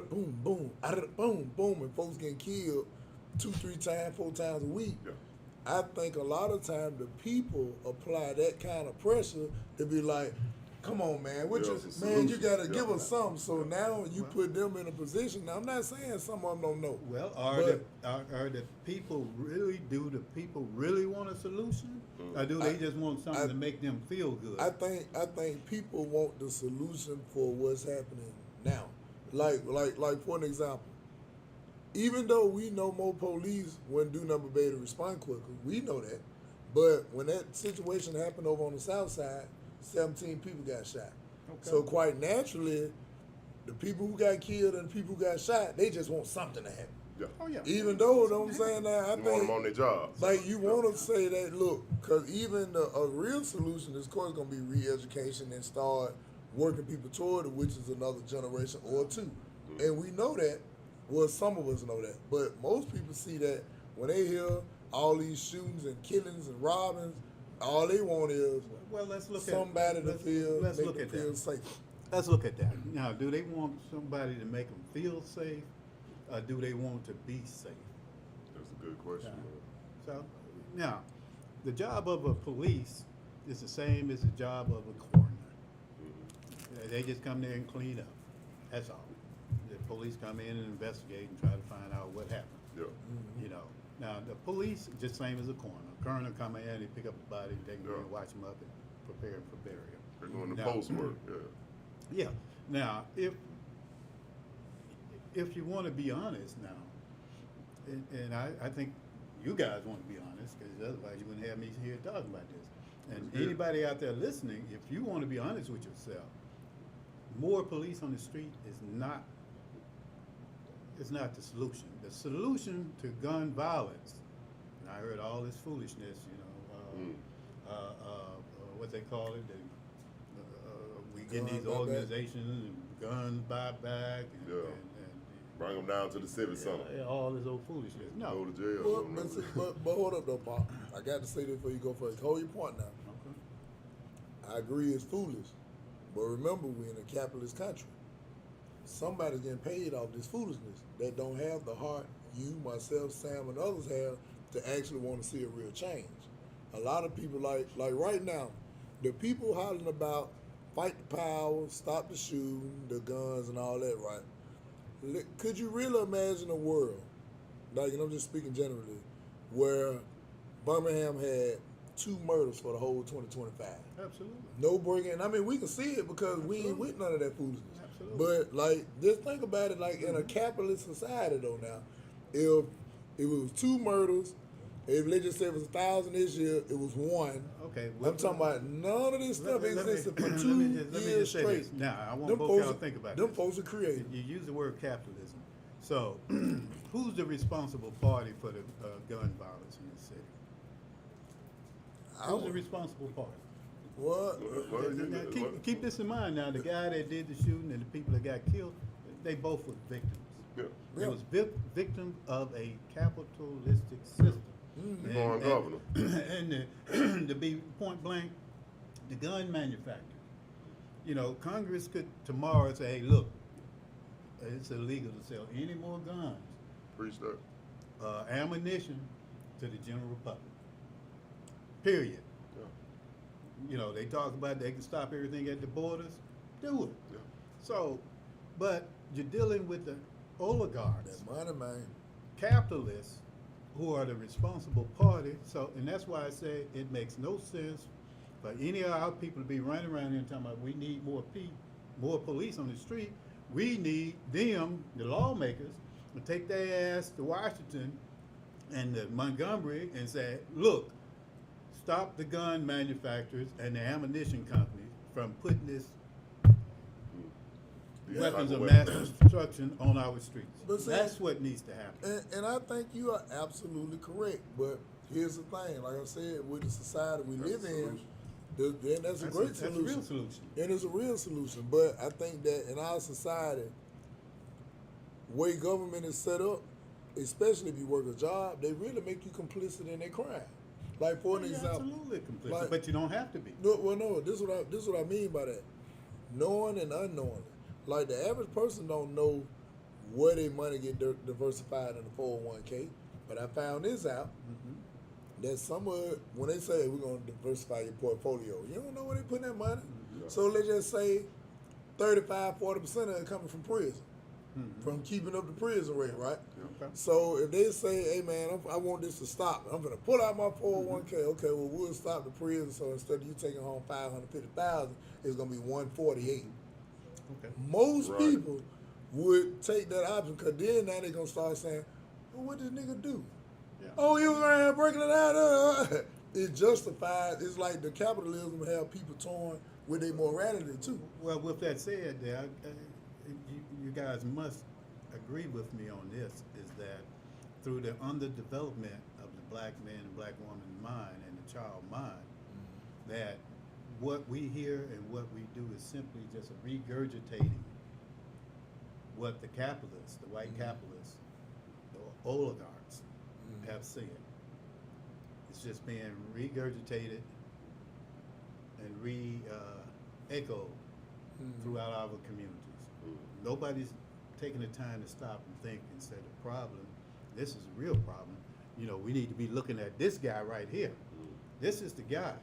boom, boom, boom, boom, and folks getting killed 2, 3 times, 4 times a week, Yeah. I think a lot of times the people apply that kind of pressure to be like, come on, man, Yeah, it's a you solution. got to Yeah. give us something. So now you put them in a position. Now, I'm not saying some of them don't know. Well, are the people really, do the people really want a solution? Or do they just want something to make them feel good? I think people want the solution for what's happening now. Like for an example, even though we know more police wouldn't do nothing but to respond quicker, we know that. But when that situation happened over on the south side, 17 people got shot. Okay. So quite naturally, the people who got killed and the people who got shot, they just want something to happen. Yeah. Oh, yeah. Even though, you know what I'm saying, now, I You want think, them on their jobs. like, you want to say that, look, because even a real solution is, of course, going to be re-education and start working people toward it, which is another generation or two. And we know that. Well, some of us know that. But most people see that when they hear all these shootings and killings and robbings, all they want is Well, let's look somebody at to feel, let's make look them at feel that. safe. Let's look at that. Now, do they want somebody to make them feel safe, or do they want to be safe? That's a good question, man. So, now, the job of a police is the same as the job of a coroner. They just come there and clean up. That's all. The police come in and investigate and try to find out what happened. Yeah. You know. Now, the police just same as a coroner. Coroner come in, they pick up the body, take him in, watch him up, and prepare him for burial. They're doing the Now- post work. Yeah. Yeah. Now, if you want to be honest now, and I think you guys want to be honest, because otherwise you wouldn't have me here talking about this. And That's good. anybody out there listening, if you want to be honest with yourself, more police on the street is not the solution. The solution to gun violence, and I heard all this foolishness, what they call it, we get these Gun buyback. organizations and guns buyback and, Yeah. Bring them down to the civic center. all this old foolishness. Go No. to jail. Well, so but, see, no. but hold up though, Pop. I got to say this before you go first. Hold your point now. Okay. I agree it's foolish. But remember, we're in a capitalist country. Somebody's getting paid off this foolishness that don't have the heart you, myself, Sam, and others have to actually want to see a real change. A lot of people, like right now, the people hollering about fight the power, stop the shooting, the guns, and all that, right? Could you really imagine a world, like, and I'm just speaking generally, where Birmingham had 2 murders for the whole 2025? Absolutely. No breaking. I mean, we can see it because we ain't with none of that foolishness. Absolutely. But like, just think about it. Like in a capitalist society, though. Now, if it was 2 murders, if let's just say it was 1,000 this year, it was 1. Okay. I'm talking about none of this stuff existed for 2 let me just years say straight. this. Now, I want Them both folks y'all are- to think about them this. folks are creative. You use the word capitalism. So, who's the responsible party for the gun violence in the city? I Who's the would- responsible party? What? Now, keep this in mind. Now, the guy that did the shooting and the people that got killed, they both were victims. Yeah. It was victim of a capitalistic system. Mm-hmm. Going governor. And to be point blank, the gun manufacturers. You know, Congress could tomorrow say, hey, look, it's illegal to sell any more guns, Preach that. ammunition to the general public. Period. Yeah. You know, they talk about they can stop everything at the borders. Do it. Yeah. So, but you're dealing with the oligarchs, That money, man. capitalists, who are the responsible party. So, and that's why I say it makes no sense for any of our people to be running around here and talking about we need more police on the street. We need them, the lawmakers, to take their ass to Washington and to Montgomery and say, look, stop the gun manufacturers and the ammunition companies from putting this These weapons type of of mass weapons. destruction on our streets. But see- That's what needs to happen. And I think you are absolutely correct. But here's the thing, like I said, with the society we That's live the in, solution. then that's a great solution. That's a real solution. And it's a real solution. But I think that in our society, way government is set up, especially if you work a job, they really make you complicit in their crime. Like for an You're example, absolutely complicit, like- but you don't have to be. no. This is what I mean by that. Knowing and unknowingly. Like the average person don't know where their money get diversified in the 401k. But I found this out that somewhere when they say we're gonna diversify your portfolio, you don't know where they putting that money. So let's just say 35-40% of it coming from prison, from keeping up the prison rate, right? Okay. So if they say, hey man, I want this to stop, I'm gonna pull out my 401k. Okay, well we'll stop the prison. So instead of you taking home 550,000, it's gonna be 148. Okay. Most Right. people would take that option because then now they're gonna start saying, well, what did this nigga do? Yeah. Oh, he was around breaking it out. It justifies. It's like the capitalism have people torn with their morality too. Well, with that said, you guys must agree with me on this, is that through the underdevelopment of the black man and black woman mind and the child mind, that what we hear and what we do is simply just regurgitating what the capitalists, the white capitalists, the oligarchs have said. It's just being regurgitated and re-echoed throughout our communities. Nobody's taking the time to stop and think and say the problem, this is a real problem. You know, we need to be looking at this guy right here. This is the guy,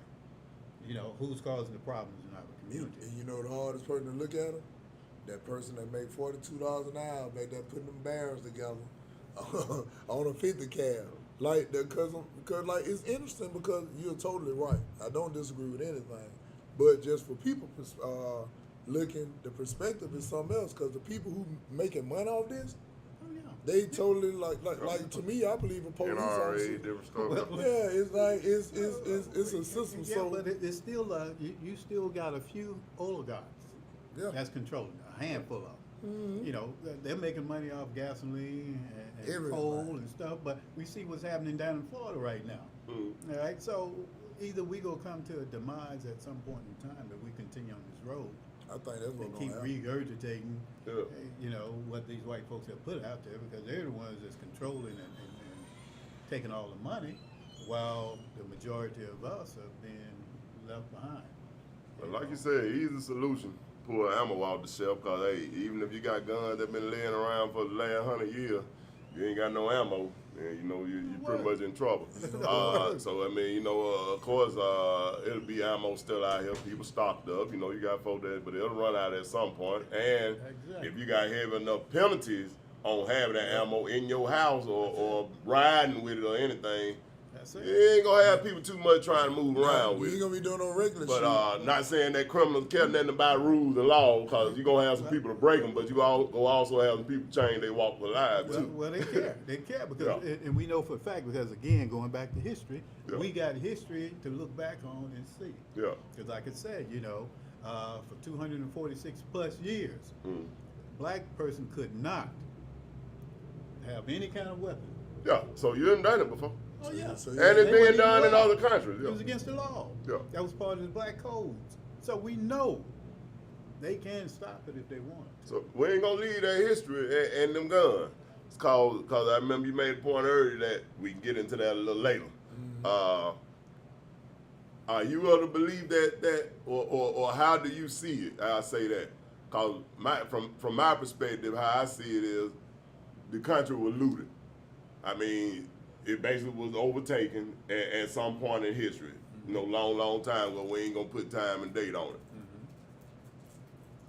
you know, who's causing the problems in our community. And you know the hardest person to look at him? That person that make $42 an hour back there putting them barrels together on a 50 cab. Like, because like it's interesting because you're totally right. I don't disagree with anything, but just for people looking, the perspective is something else. Because the people who making money off this, Oh, yeah. they totally like to me. I believe a police NRA, officer. different stuff. Yeah, it's like it's a system. Yeah, So but it's still, you still got a few oligarchs yeah, that's controlling, a handful of them. You know, they're making money off gasoline and Everything. coal and stuff, but we see what's happening down in Florida right now. All right, so either we gonna come to a demise at some point in time if we continue on this road I think that's and what's keep going to happen. regurgitating, Yeah. you know, what these white folks have put out there, because they're the ones that's controlling and taking all the money, while the majority of us are being left behind. But like you said, easy solution. Pull ammo out the shelf, cause hey, even if you got guns that been laying around for the last 100 years, you ain't got no ammo, and you know you're pretty much in trouble. So I mean, you know, of course, it'll be ammo still out here. People stocked up. You know, you got folks that, but it'll run out at some point. And Exactly. if you got heavy enough penalties on having that ammo in your house or riding with it or anything, That's you it. ain't gonna have people too much trying to move around You with ain't it. gonna be doing no regular But shit. not saying that criminals care nothing about rules and laws, because you're going to have some people to break them, but you also have some people change their walk of life, Well, too. well, they care. They care because, Yeah. and we know for a fact because again, going back to history, Yeah. we got history to look back on and see. Yeah. Because, like I said, you know, for 246 plus years, black person could not have any kind of weapon. Yeah, so you done done it before. Oh yeah, So, And yeah, it's They being wasn't done even in allowed. other countries. It was Yeah. against the law. Yeah. That was part of the black codes. So we know they can stop it if they want. So we ain't going to leave that history and them guns. It's called, because I remember you made a point earlier that we can get into that a little later. Are you able to believe that or how do you see it? I'll say that. Cause from my perspective, how I see it is, the country was looted. I mean, it basically was overtaken at some point in history. You know, long time ago. We ain't gonna put time and date on it.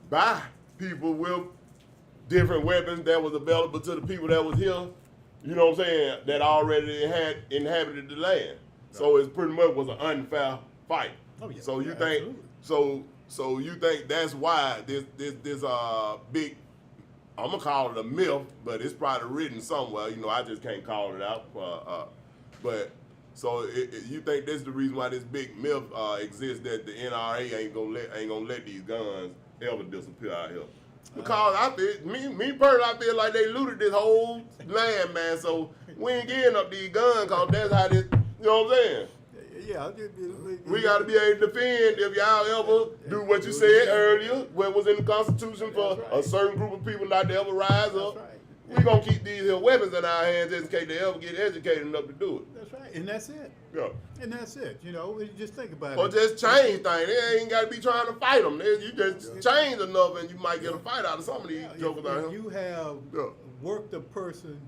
By people with different weapons that was available to the people that was here. You know what I'm saying? That already had inhabited the land. Right. So it pretty much was an unfair fight. Oh, yeah. So you Yeah, think so you think that's why this big, I'm gonna call it a myth, but it's probably written somewhere. You know, I just can't call it out. But so you think this is the reason why this big myth exists, that the NRA ain't gonna let these guns ever disappear out here? Because I feel, me personally, I feel like they looted this whole land, man. So we ain't getting up these guns, cause that's how this, you know what I'm saying? Yeah. We got to be able to defend if y'all ever do what you said earlier, what was in the Constitution for a certain group of people not to ever rise up. Right. We gonna keep these here weapons in our hands just in case they ever get educated enough to do it. That's right, and that's it. Yeah. And that's it. You know, just think about Or it. just change things. They ain't got to be trying to fight them. You just change enough and you might get a fight out of some of these jokers out If here. you have worked a person,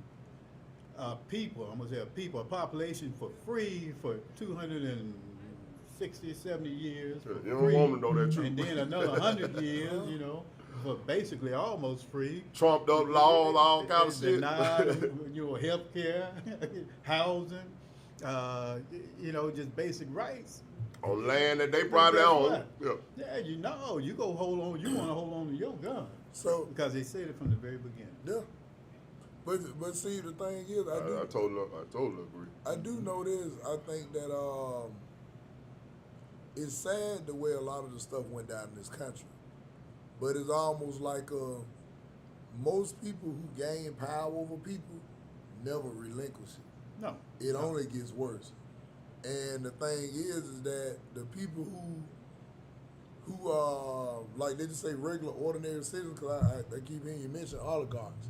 people, I'm going to say a population for free for 260, 70 years. You don't want to know that truth. And then another 100 years, you know, for basically almost free. Trumped up laws, all kind of shit. Denied, you know, health care, housing, you know, just basic rights. On land that they probably own. Yeah, you know, you go hold on, you want to hold on to your gun. So Because they said it from the very beginning. yeah, but see, the thing is, I totally agree. I do know this. I think that it's sad the way a lot of the stuff went down in this country, but it's almost like most people who gain power over people never relinquish it. No. It only gets worse. And the thing is that the people who like they just say regular, ordinary citizens, because I keep hearing you mention oligarchs.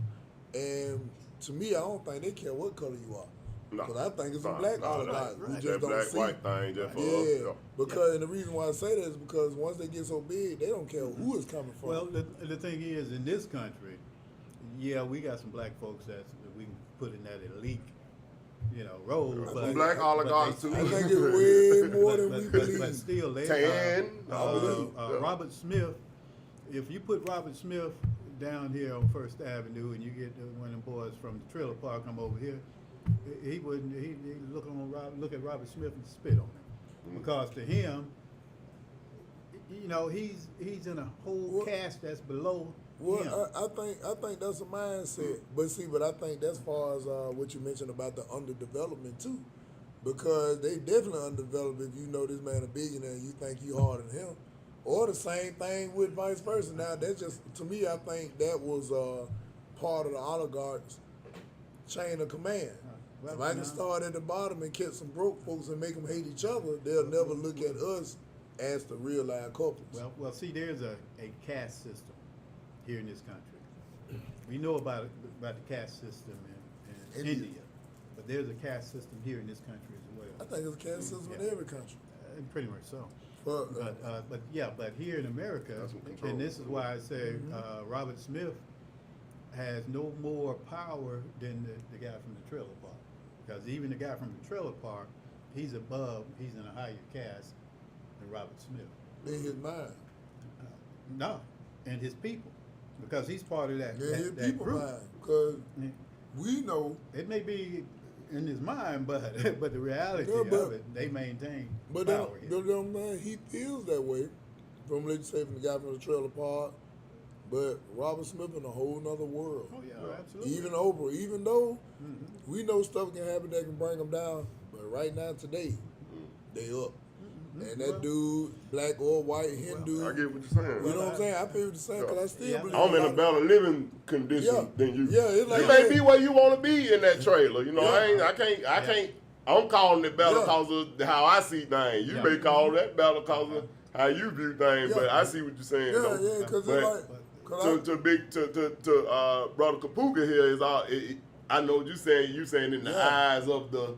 And to me, I don't think they care what color you are. Because I think it's some black oligarchs who just that don't black see. white thing just for us. Yeah, because and the reason why I say that is because once they get so big, they don't care who it's coming from. Well, the thing is, in this country, yeah, we got some black folks that we can put in that elite, you know, role. But black oligarchs too. I think it's way more than we believe. But still, they Robert Smith. If you put Robert Smith down here on First Avenue and you get one of them boys from the trailer park come over here, he wouldn't. He look at Robert Smith and spit on him, because to him, you know, he's in a whole caste that's below. Well, him. I think that's a mindset. But I think that's far as what you mentioned about the underdevelopment too, because they definitely underdeveloped. If you know this man a billionaire, and you think you harder than him, or the same thing with vice versa. Now that's just, to me, I think that was part of the oligarchs' chain of command. Well, if I can start at the bottom and catch some broke folks and make them hate each other, they'll never look at us as the real live culprits. Well, see, there's a caste system here in this country. We know about the caste system in India, but there's a caste system here in this country as well. I think there's a caste system in every country. Pretty much so. But here in America, and this is why I say Robert Smith has no more power than the guy from the trailer park. Because even the guy from the trailer park, he's in a higher caste than Robert Smith. In his mind. No, and his people. Because he's part of that, his that people group. mind. Because we know. It may be in his mind, but the reality of it, they maintain power here. He feels that way from, let's say, from the guy from the trailer park. But Robert Smith in a whole nother world. Oh, yeah, absolutely. Even Oprah, even though we know stuff can happen that can bring them down, but right now, today, they up. And that dude, black or white, Hindu. I get what you're saying. You know what I'm saying? I feel what you're saying, because I still believe. I'm in a better living condition than you. Yeah, it's like you may be where you want to be in that trailer. You know, I can't. I'm calling it better because of how I see things. You may call that better because of how you view things, but I see what you're saying. Yeah, because it's like. To brother Khupuhki here is all. I know what you're saying. You saying in the Yeah. eyes of the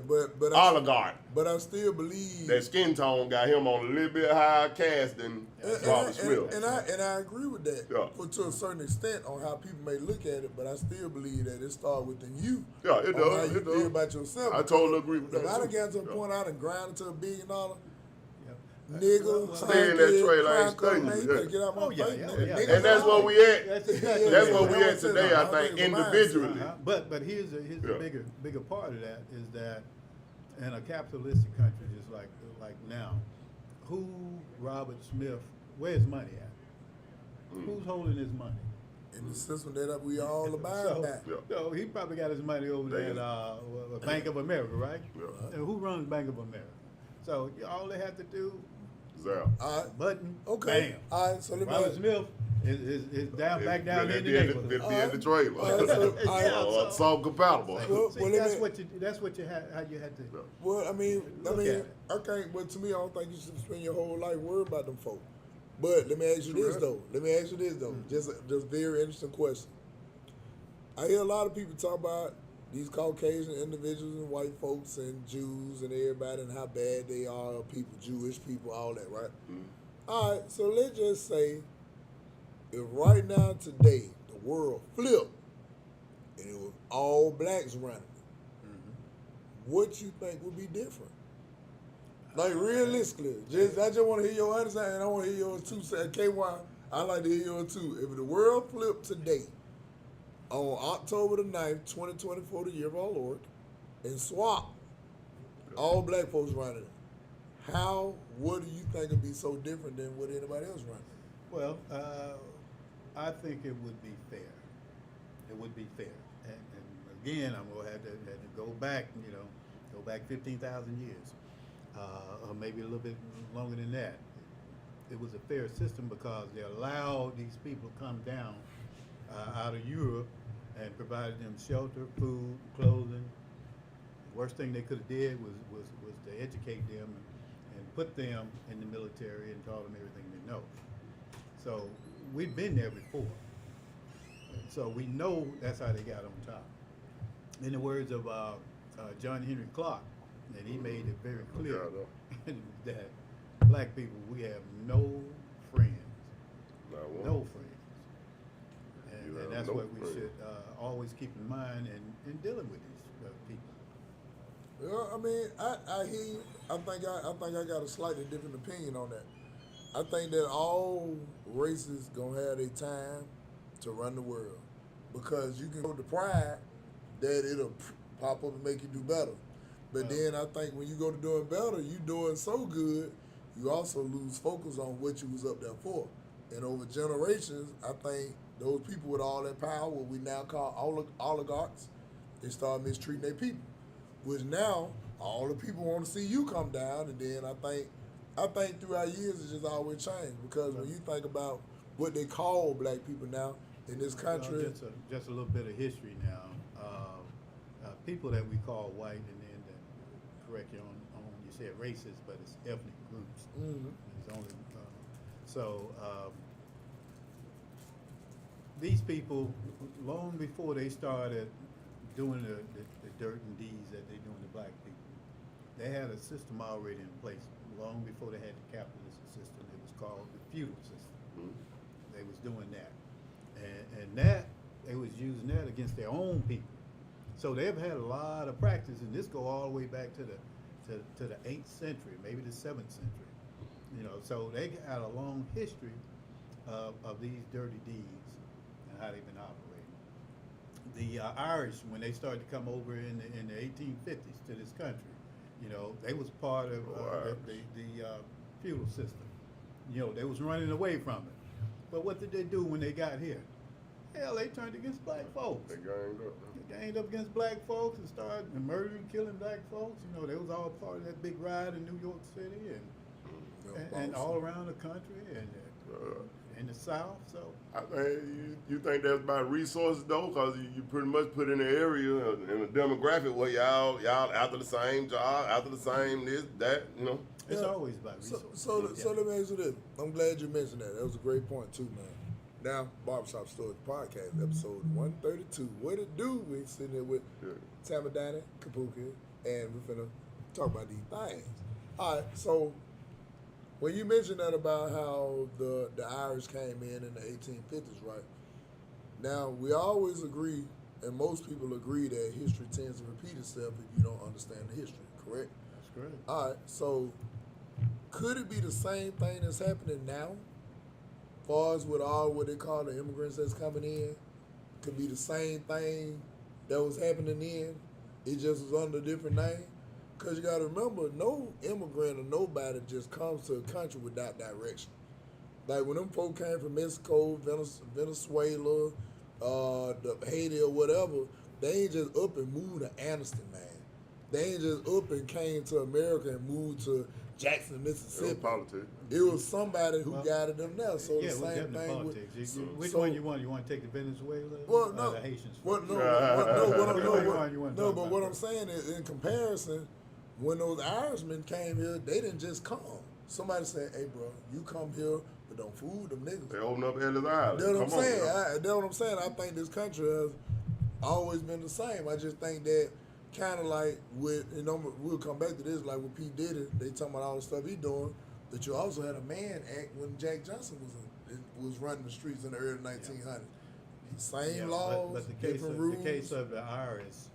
but oligarch. But I still believe That skin tone got him on a little bit higher cast than Robert Smith. And I agree with that to a Yeah. certain extent on how people may look at it, but I still believe that it starts within you. Yeah, it on does. How you It does. feel about yourself. I totally agree with that. If I done too. got to the Yeah. point I done grind to $1 billion, Yep. nigga, Stay in that trailer, I ain't studying man, you you. better get out my Oh, yeah, face. yeah, nigga. yeah. Niggas And that's out. where we at. That's exactly Yeah, That's yeah, where we yeah. at today, I think, think it's a mindset. individually. But here's a Yeah. bigger part of that is that in a capitalistic country, just like now, who Robert Smith, where's money at? Who's holding his money? In the system that we all abide So, by. Yeah. so he probably got his money over there at Bank of America, right? Yeah. And who runs Bank of America? So all they have to do, Zap. All right. button, Okay. bam. All right. So let me. Robert Smith is down back down in the neighborhood. It'd be in the trailer. All right, so- all right. It's all compatible. Well, See, let that's me- what you had. How you had to. Well, I mean, Look at it. I can't. But to me, I don't think you should spend your whole life worried about them folk. But let me ask you True this that. though. Just very interesting question. I hear a lot of people talk about these Caucasian individuals and white folks and Jews and everybody and how bad they are, people, Jewish people, all that, right? All right. So let's just say, if right now today the world flipped and it was all blacks running, what you think would be different? Like realistically, I just want to hear your understanding. I want to hear yours too. Say KY, I like to hear yours too. If the world flipped today, on October the 9th, 2024, the year of our Lord, and swap all black folks running it, what do you think would be so different than what anybody else running? Well, I think it would be fair. It would be fair. And again, I'm gonna have to go back. Go back 15,000 years, or maybe a little bit longer than that. It was a fair system because they allowed these people to come down out of Europe and provided them shelter, food, clothing. The worst thing they could have did was to educate them and put them in the military and taught them everything they know. So we've been there before. So we know that's how they got on top. In the words of John Henry Clark, and he made it very clear that black people, we have no friends. No friends. And that's what we should always keep in mind in dealing with these people. Well, I mean, I hear you. I think I got a slightly different opinion on that. I think that all races gonna have their time to run the world because you can go to pride that it'll pop up and make you do better. But then I think when you go to doing better, you doing so good, you also lose focus on what you was up there for. And over generations, I think those people with all that power, what we now call oligarchs, they start mistreating their people. Which now all the people want to see you come down, and then I think throughout years it's just always changed because when you think about what they call black people now in this country, Just a little bit of history now. People that we call white, and then correct you on you said racist, but it's ethnic groups. It's only these people, long before they started doing the dirt and deeds that they doing to black people, they had a system already in place long before they had the capitalist system. It was called the feudal system. They was doing that, and that they was using that against their own people. So they've had a lot of practice, and this go all the way back to the 8th century, maybe the 7th century. So they got a long history of these dirty deeds and how they've been operating. The Irish, when they started to come over in the 1850s to this country, they was part of the feudal system. They was running away from it. But what did they do when they got here? Hell, they turned against black folks. They ganged up. They ganged up against black folks and started murdering, killing black folks. They was all part of that big riot in New York City and all around the country and in the South. So I think you think that's about resources though, because you pretty much put in the area in a demographic where y'all after the same job, after the same this, that, it's always about resources. So let me ask you this. I'm glad you mentioned that. That was a great point too, man. Now, Barbershop Stories Podcast, episode 132. What it do? We sitting there with Tamadani, Khupuhki, and we're finna talk about these things. All right, so when you mentioned that about how the Irish came in the 1850s, right? Now, we always agree, and most people agree, that history tends to repeat itself if you don't understand the history, correct? That's correct. All right, so could it be the same thing that's happening now? Far as with all what they call the immigrants that's coming in, could be the same thing that was happening then. It just was under a different name. Because you got to remember, no immigrant or nobody just comes to a country without direction. Like when them folk came from Mexico, Venezuela, Haiti or whatever, they ain't just up and moved to Anniston, man. They ain't just up and came to America and moved to Jackson, Mississippi. Politics. It was somebody who guided them there. So yeah, the same thing politics. with Which one you want? You want to take the Venezuela well, or no, the Haitians? what I'm saying is, in comparison, when those Irishmen came here, they didn't just come. Somebody said, "Hey, bro, you come here, but don't fool them niggas." They open up Ellis Island. That's what I'm Come on, saying. bro. That's what I'm saying. I think this country has always been the same. I just think that kind of like with, we'll come back to this, like with P. Diddy, they talking about all the stuff he doing, that you also had a Mann Act when Jack Johnson was running the streets in the early 1900s. Same laws, but the different rules. The case of the Irish,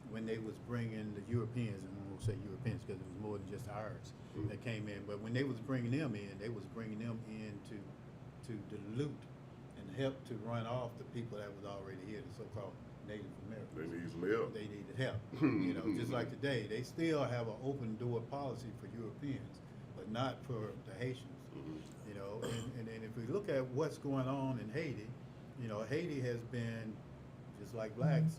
when they was bringing the Europeans, and we won't say Europeans because it was more than just Irish that came in, but when they was bringing them in, they was bringing them in to dilute and help to run off the people that was already here, the so-called Native Americans. They need some help. They needed help. Just like today, they still have an open door policy for Europeans, but not for the Haitians. And if we look at what's going on in Haiti, Haiti has been, just like blacks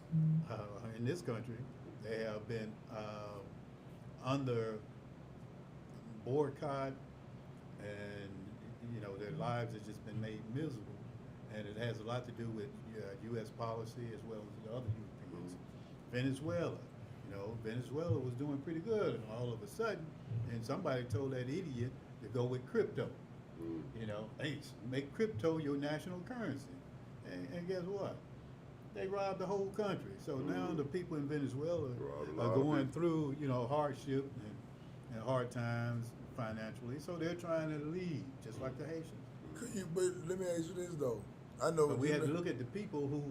in this country, they have been under boycott, and their lives have just been made miserable, and it has a lot to do with U.S. policy as well as the other Europeans. Venezuela, Venezuela was doing pretty good, and all of a sudden, and somebody told that idiot to go with crypto. Hey, make crypto your national currency. And guess what? They robbed the whole country. So now the people in Venezuela are going through, hardship and hard times financially. So they're trying to leave, just like the Haitians. But let me ask you this though. I know. But we have to look at the people who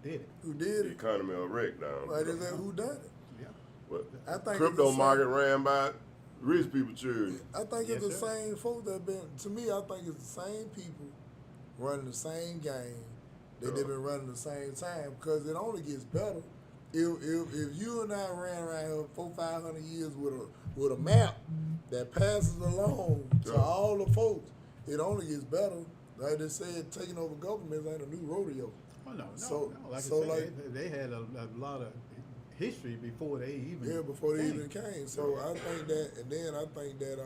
did it. Who did The it? economy a wreck down. Right, is that who done it? Yeah. But I think crypto it's the market same- ran by rich people children. I think it's Yes, the sir. same folks that been. To me, I think it's the same people running the same game that they've been running the same time, because it only gets better. If you and I ran around here 400-500 years with a map that passes along to all the folks, it only gets better. Like they said, taking over governments ain't a new rodeo. Oh, no. Like so I said, they had a lot of history before they even before they even came. So I think that, and then I think that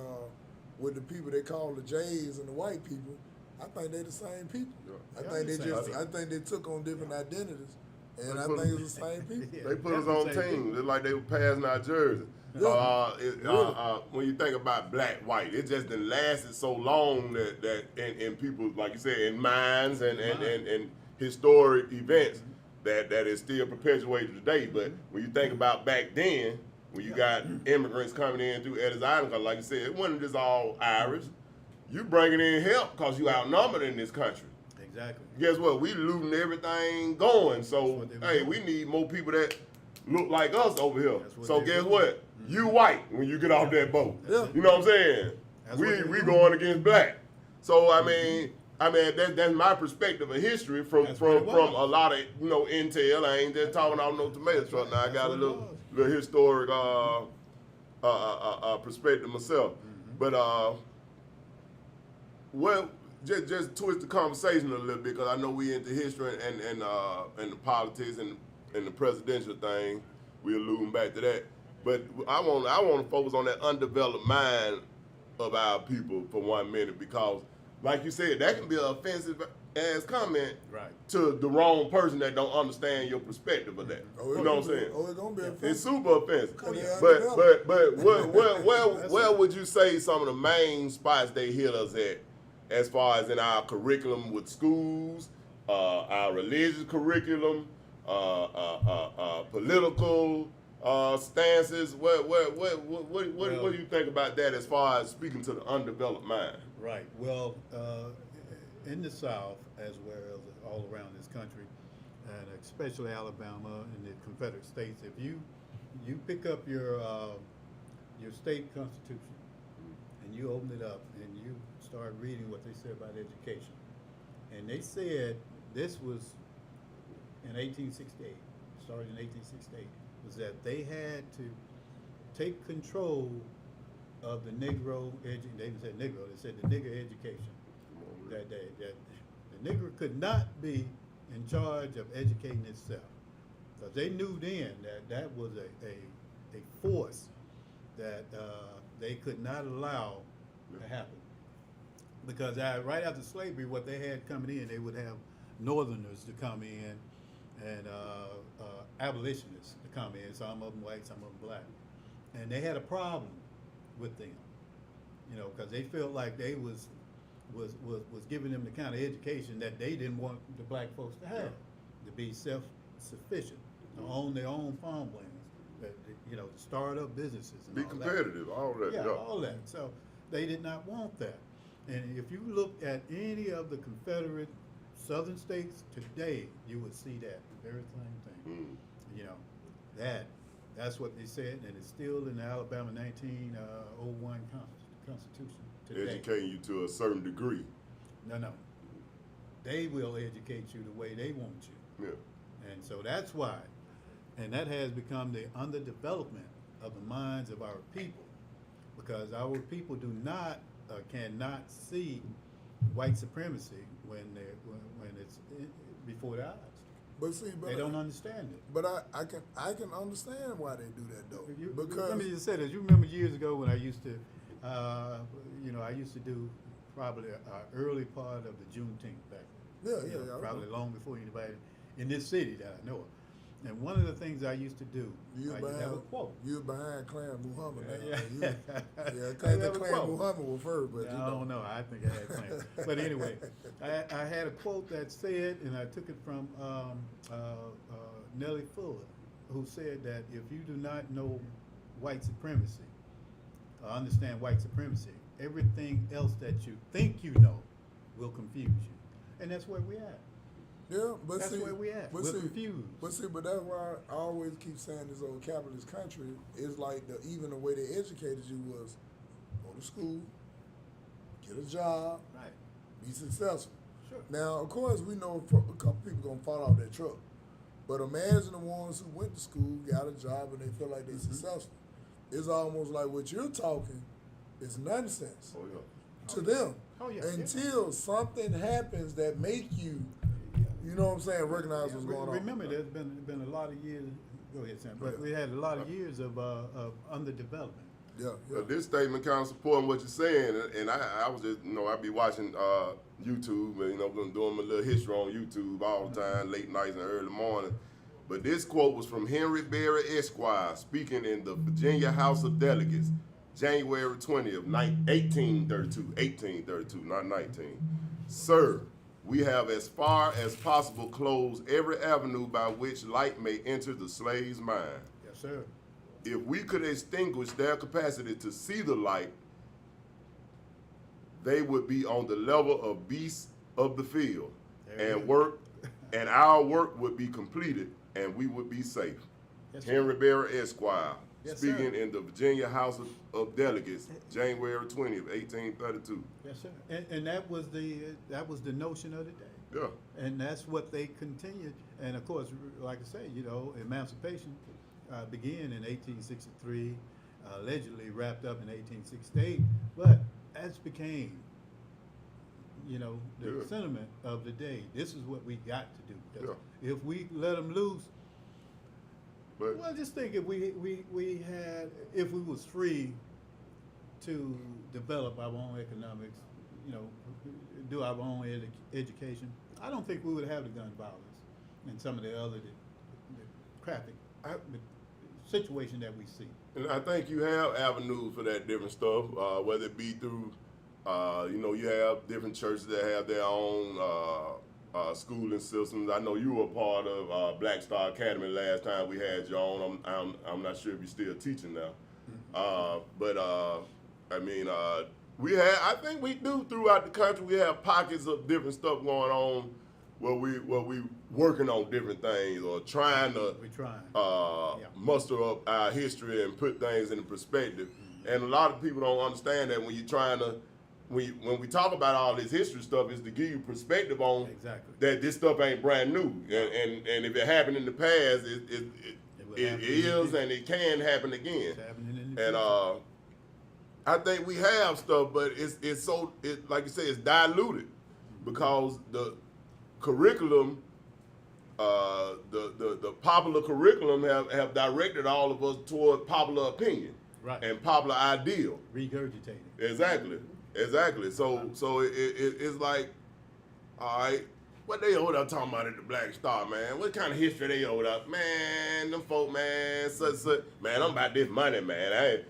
with the people they call the Jays and the white people, I think they're the same people. Yeah. I think the same people. I think they took on different identities, and They I put- think it's the same people. Yeah, They put us that's the on same teams. It's like they were passing our jerseys. Yeah. When you think about black, white, it just done lasted so long that in people, like you said, in minds and historic events that is still perpetuated today. But when you think about back then, when you got immigrants coming in through Ellis Island, 'cause like you said, it wasn't just all Irish. You bringing in help because you outnumbered in this country. Exactly. Guess what? We looting everything going. So, That's what they were hey, doing. we need more people that look like us over here. That's what So they guess were what? You white when you get off that boat. Yeah. You know what I'm saying? That's what they We were going against black. So I mean that's my perspective of history from That's what it was. a lot of intel. I ain't just talking out no tomato truck now. I got a what it little was. historic perspective myself. But well, just twist the conversation a little bit, because I know we into history and the politics and the presidential thing. We're alluding back to that. But I want to focus on that undeveloped mind of our people for 1 minute, because, like you said, that can be an offensive ass comment Right. to the wrong person that don't understand your perspective of that. You know what I'm saying? Oh, it's gonna be It's offensive. super offensive. Oh, yeah, But undeveloped. where would you say some of the main spots they hit us at as far as in our curriculum with schools, our religious curriculum, political stances. What do you think about that as far as speaking to the undeveloped mind? Right. Well, in the South, as well as all around this country, and especially Alabama and the Confederate States, if you pick up your state constitution and you open it up and you start reading what they say about education, and they said this was in 1868, started in 1868, was that they had to take control of the Negro they didn't say Negro, they said the nigger education. That the nigger could not be in charge of educating itself, because they knew then that was a force that they could not allow to happen. Because right after slavery, what they had coming in, they would have Northerners to come in and abolitionists to come in, some of them white, some of them black. And they had a problem with them, because they felt like they was giving them the kind of education that they didn't want the black folks to have, to be self-sufficient, to own their own farmlands, to start up businesses and Be all competitive, all that. Yeah, all that. So they did not want that. And if you look at any of the Confederate Southern states today, you would see that very same thing. That's what they said, and it's still in the Alabama 1901 Constitution today. Educating you to a certain degree. No. They will educate you the way they want you. Yeah. And so that's why, and that has become the underdevelopment of the minds of our people, because our people cannot see white supremacy when it's before their eyes. But see, They don't understand it. But I can understand why they do that though. Because let me just say this. You remember years ago when I used to, I used to do probably an early part of the Juneteenth back then. Yeah. Probably long before anybody in this city that I know of. And one of the things I used to do, I used to have a quote. You behind Clan Muhammad now. Yeah. I think the Clan Muhammad was first, but I don't know. I think I had Clan. But anyway, I had a quote that said, and I took it from Nellie Fuller, who said that if you do not know white supremacy, or understand white supremacy, everything else that you think you know will confuse you. And that's where we're at. Yeah, but that's see, where we at. We're confused. But that's why I always keep saying this old capitalist country is like even the way they educated you was go to school, get a job, right, be successful. Sure. Now, of course, we know a couple people gonna fall off that truck, but imagine the ones who went to school, got a job, and they feel like they're successful. It's almost like what you're talking is nonsense to them until something happens that make you. You know what I'm saying? Recognize what's going on. Remember, there's been a lot of years. Go ahead, Sam. But we had a lot of years of underdevelopment. Yeah. This statement kind of supporting what you're saying, and I was just, I be watching YouTube, and doing my little history on YouTube all the time, late nights and early morning. But this quote was from Henry Berry Esquire, speaking in the Virginia House of Delegates, January 20th, 1832, not 19. Sir, we have as far as possible closed every avenue by which light may enter the slave's mind. Yes, sir. If we could extinguish their capacity to see the light, they would be on the level of beasts of the field, and our work would be completed, and we would be safe. Yes, Henry Berry Esquire, speaking in the Virginia House of Delegates, January 20th, 1832. Yes, sir. And that was the notion of the day. Yeah. And that's what they continued. And of course, like I say, emancipation began in 1863, allegedly wrapped up in 1868. But that became, the sentiment of the day. This is what we got to do. Because if we let them loose. Well, just think if we was free to develop our own economics, do our own education, I don't think we would have the gun violence and some of the other crappy situation that we see. And I think you have avenues for that different stuff, whether it be through You know, you have different churches that have their own schooling systems. I know you were a part of Black Star Academy last time we had you on. I'm not sure if you're still teaching now. But I mean, I think we do throughout the country. We have pockets of different stuff going on where we working on different things or trying to muster up our history and put things in perspective. And a lot of people don't understand that when you're trying to, when we talk about all this history stuff, is to give you perspective on that this stuff ain't brand new. And if it happened in the past, it is and it can happen again. And I think we have stuff, but it's so like you say, it's diluted because the curriculum, the popular curriculum have directed all of us toward popular opinion and popular ideal. Regurgitated. Exactly. So it's like, all right, what they over there talking about at the Black Star, man? What kind of history they over there? Man, them folk, man, man, I'm about this money, man.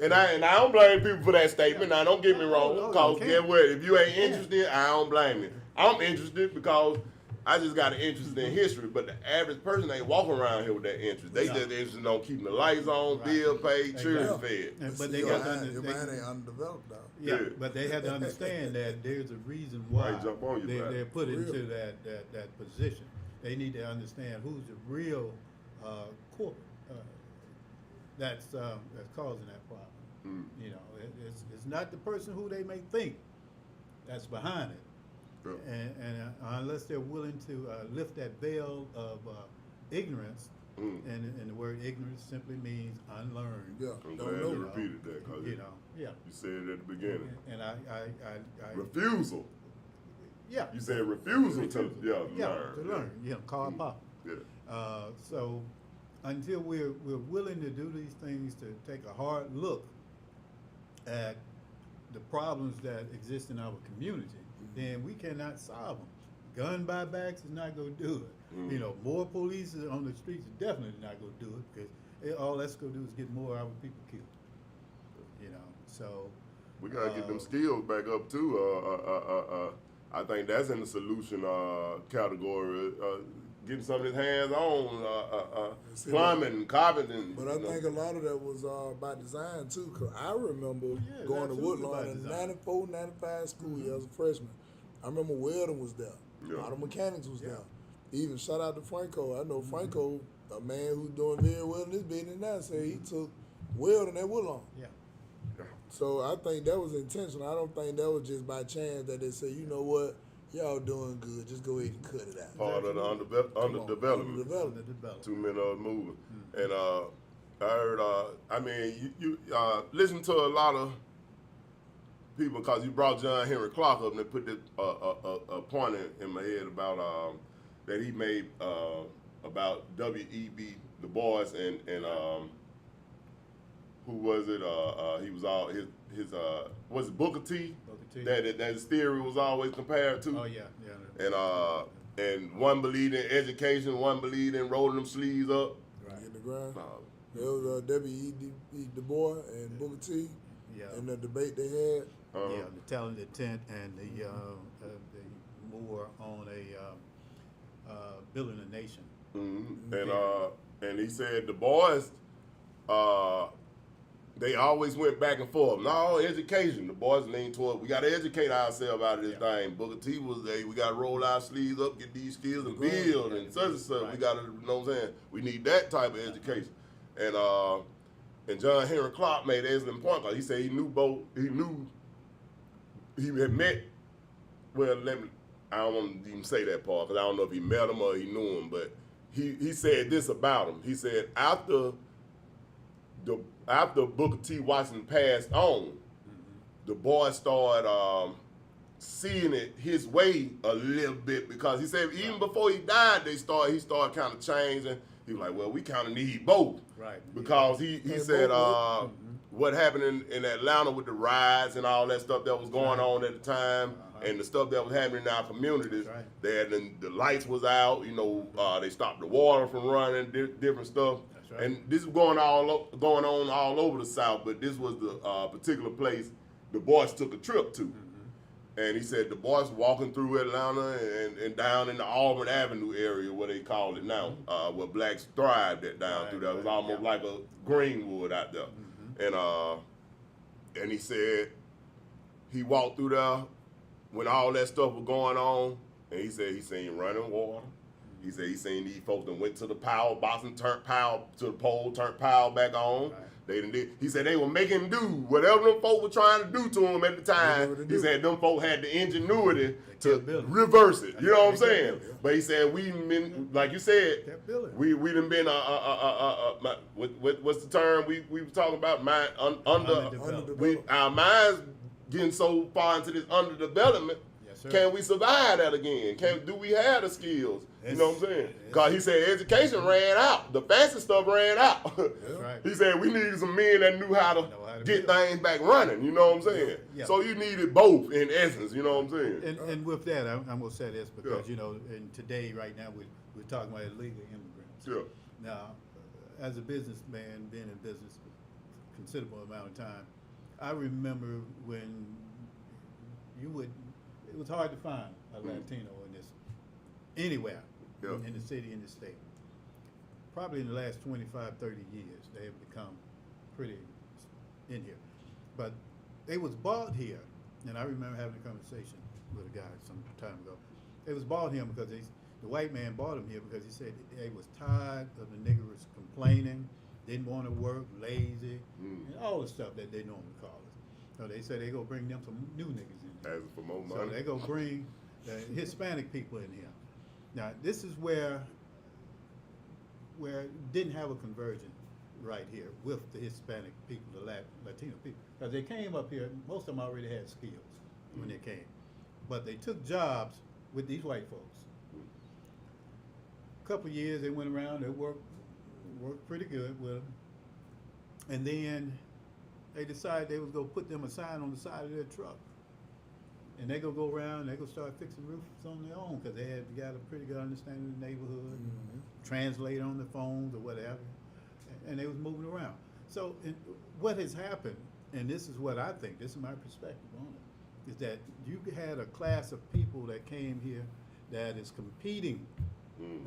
And I don't blame people for that statement. Now, don't get me wrong, because guess what? If you ain't interested, I don't blame you. I'm interested because I just got an interest in history, but the average person ain't walking around here with that interest. They just interested in keeping the lights on, bill paid, children fed. But they got your mind ain't undeveloped though. Yeah, but they have to understand that there's a reason why they're put into that position. They need to understand who's the real corporate that's causing that problem. You know, it's not the person who they may think that's behind it. And unless they're willing to lift that veil of ignorance, and the word ignorance simply means unlearned. Yeah, I'm glad you repeated that, because you know, you said it at the beginning. And I refusal. Yeah, you said refusal to learn. To learn. Call pop. Yeah. So until we're willing to do these things, to take a hard look at the problems that exist in our community, then we cannot solve them. Gun buybacks is not going to do it. You know, more police on the streets is definitely not going to do it, because all that's going to do is get more of our people killed. You know, so we got to get them skills back up too. I think that's in the solution category. Getting some of his hands on plumbing, carpentering. But I think a lot of that was by design too, because I remember going to Woodlawn in 94, 95 school year as a freshman. I remember welding was there. A lot of mechanics was there. Even shout out to Franco. I know Franco, a man who's doing very well in this business now, said he took welding at Woodlawn. So I think that was intentional. I don't think that was just by chance that they said, you know what, y'all doing good, just go ahead and cut it out. Part of the underdevelopment. Too many of us moving. And I heard, I mean, you listen to a lot of people, because you brought John Henry Clark up and they put this, a point in my head about that he made about W.E.B. Du Bois and who was it? He was all his was it Booker T? That his theory was always compared to. Oh yeah. And one believed in education, one believed in rolling them sleeves up. In the ground. There was W.E.B. Du Bois and Booker T. And the debate they had. The talented tent and the more on building a nation. And he said the boys, they always went back and forth. No, education. The boys leaned toward, we got to educate ourselves out of this thing. Booker T was, we got to roll our sleeves up, get these skills and build and such and such. We got to, you know what I'm saying? We need that type of education. And John Henry Clark made an excellent point, because he said he knew he had met, well, I don't want to even say that part, because I don't know if he met him or he knew him, but he said this about him. He said after Booker T. Washington passed on, the boys started seeing it his way a little bit, because he said even before he died, he started kind of changing. He was like, well, we kind of need both. Right. Because he said what happened in Atlanta with the riots and all that stuff that was going on at the time, and the stuff that was happening in our communities. They had the lights was out, you know, they stopped the water from running, different stuff. And this is going on all over the South, but this was the particular place the boys took a trip to. And he said the boys walking through Atlanta and down in the Auburn Avenue area, what they call it now, where blacks thrived at down through there. It was almost like a Greenwood out there. And he said he walked through there when all that stuff was going on, and he said he seen running water. He said he seen these folks that went to the power box and turned power to the pole, turned power back on. They done did. He said they were making do whatever them folk were trying to do to him at the time. He said them folk had the ingenuity to reverse it. You know what I'm saying? But he said we been, like you said, we done been what's the term we were talking about? Our minds getting so far into this underdevelopment. Can we survive that again? Do we have the skills? You know what I'm saying? Because he said education ran out. The fancy stuff ran out. Right. He said we needed some men that knew how to get things back running. You know what I'm saying? Yeah. So you needed both in essence. You know what I'm saying? And with that, I'm going to say this because, you know, and today, right now, we're talking about illegal immigrants. Yeah. Now, as a businessman, being in business a considerable amount of time, I remember when it was hard to find a Latino in this, anywhere in the city, in the state. Probably in the last 25, 30 years, they have become pretty in here. But they was bought here, and I remember having a conversation with a guy some time ago. They was bought here because the white man bought them here because he said they was tired of the niggers complaining, didn't want to work, lazy, and all the stuff that they normally call us. So they said they gonna bring them some new niggas in here. Asking for more money. So they gonna bring the Hispanic people in here. Now this is where didn't have a conversion right here with the Hispanic people, the Latino people, because they came up here. Most of them already had skills when they came, but they took jobs with these white folks. A couple of years they went around, they worked pretty good with them, and then they decided they was gonna put them a sign on the side of their truck. And they gonna go around and they gonna start fixing roofs on their own because they had got a pretty good understanding of the neighborhood, translate on the phones or whatever, and they was moving around. So what has happened, and this is what I think, this is my perspective on it, is that you had a class of people that came here that is competing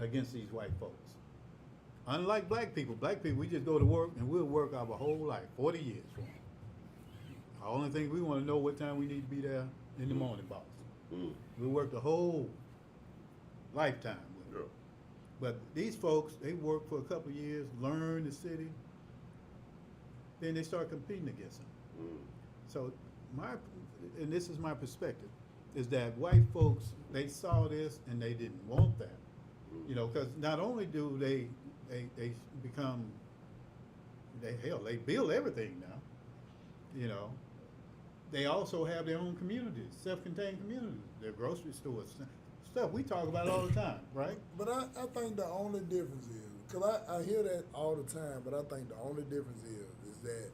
against these white folks. Unlike black people, we just go to work and we'll work our whole life, 40 years for them. The only thing we want to know what time we need to be there in the morning, boss. We work the whole lifetime with them. But these folks, they work for a couple of years, learn the city, then they start competing against them. So and this is my perspective, is that white folks, they saw this and they didn't want that. You know, because not only do they become, they build everything now, you know. They also have their own communities, self-contained communities, their grocery stores, stuff we talk about all the time, right? But I think the only difference is, because I hear that all the time, but I think the only difference is that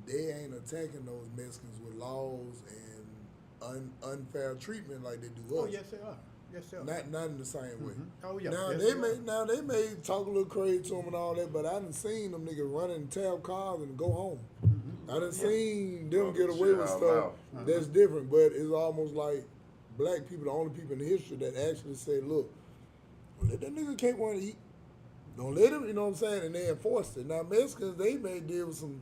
they ain't attacking those Mexicans with laws and unfair treatment like they do us. Oh, yes, they are. Yes, they are. Not in the same way. Oh, yeah. Now, yes, they may talk a little crazy to them and all that, but I done seen them niggas running and tab cars and go home. I done seen them get away with stuff that's different, but it's almost like black people, the only people in history that actually say, look, let that nigga can't want to eat. Don't let him, you know what I'm saying? And they enforced it. Now, Mexicans, they may deal with some,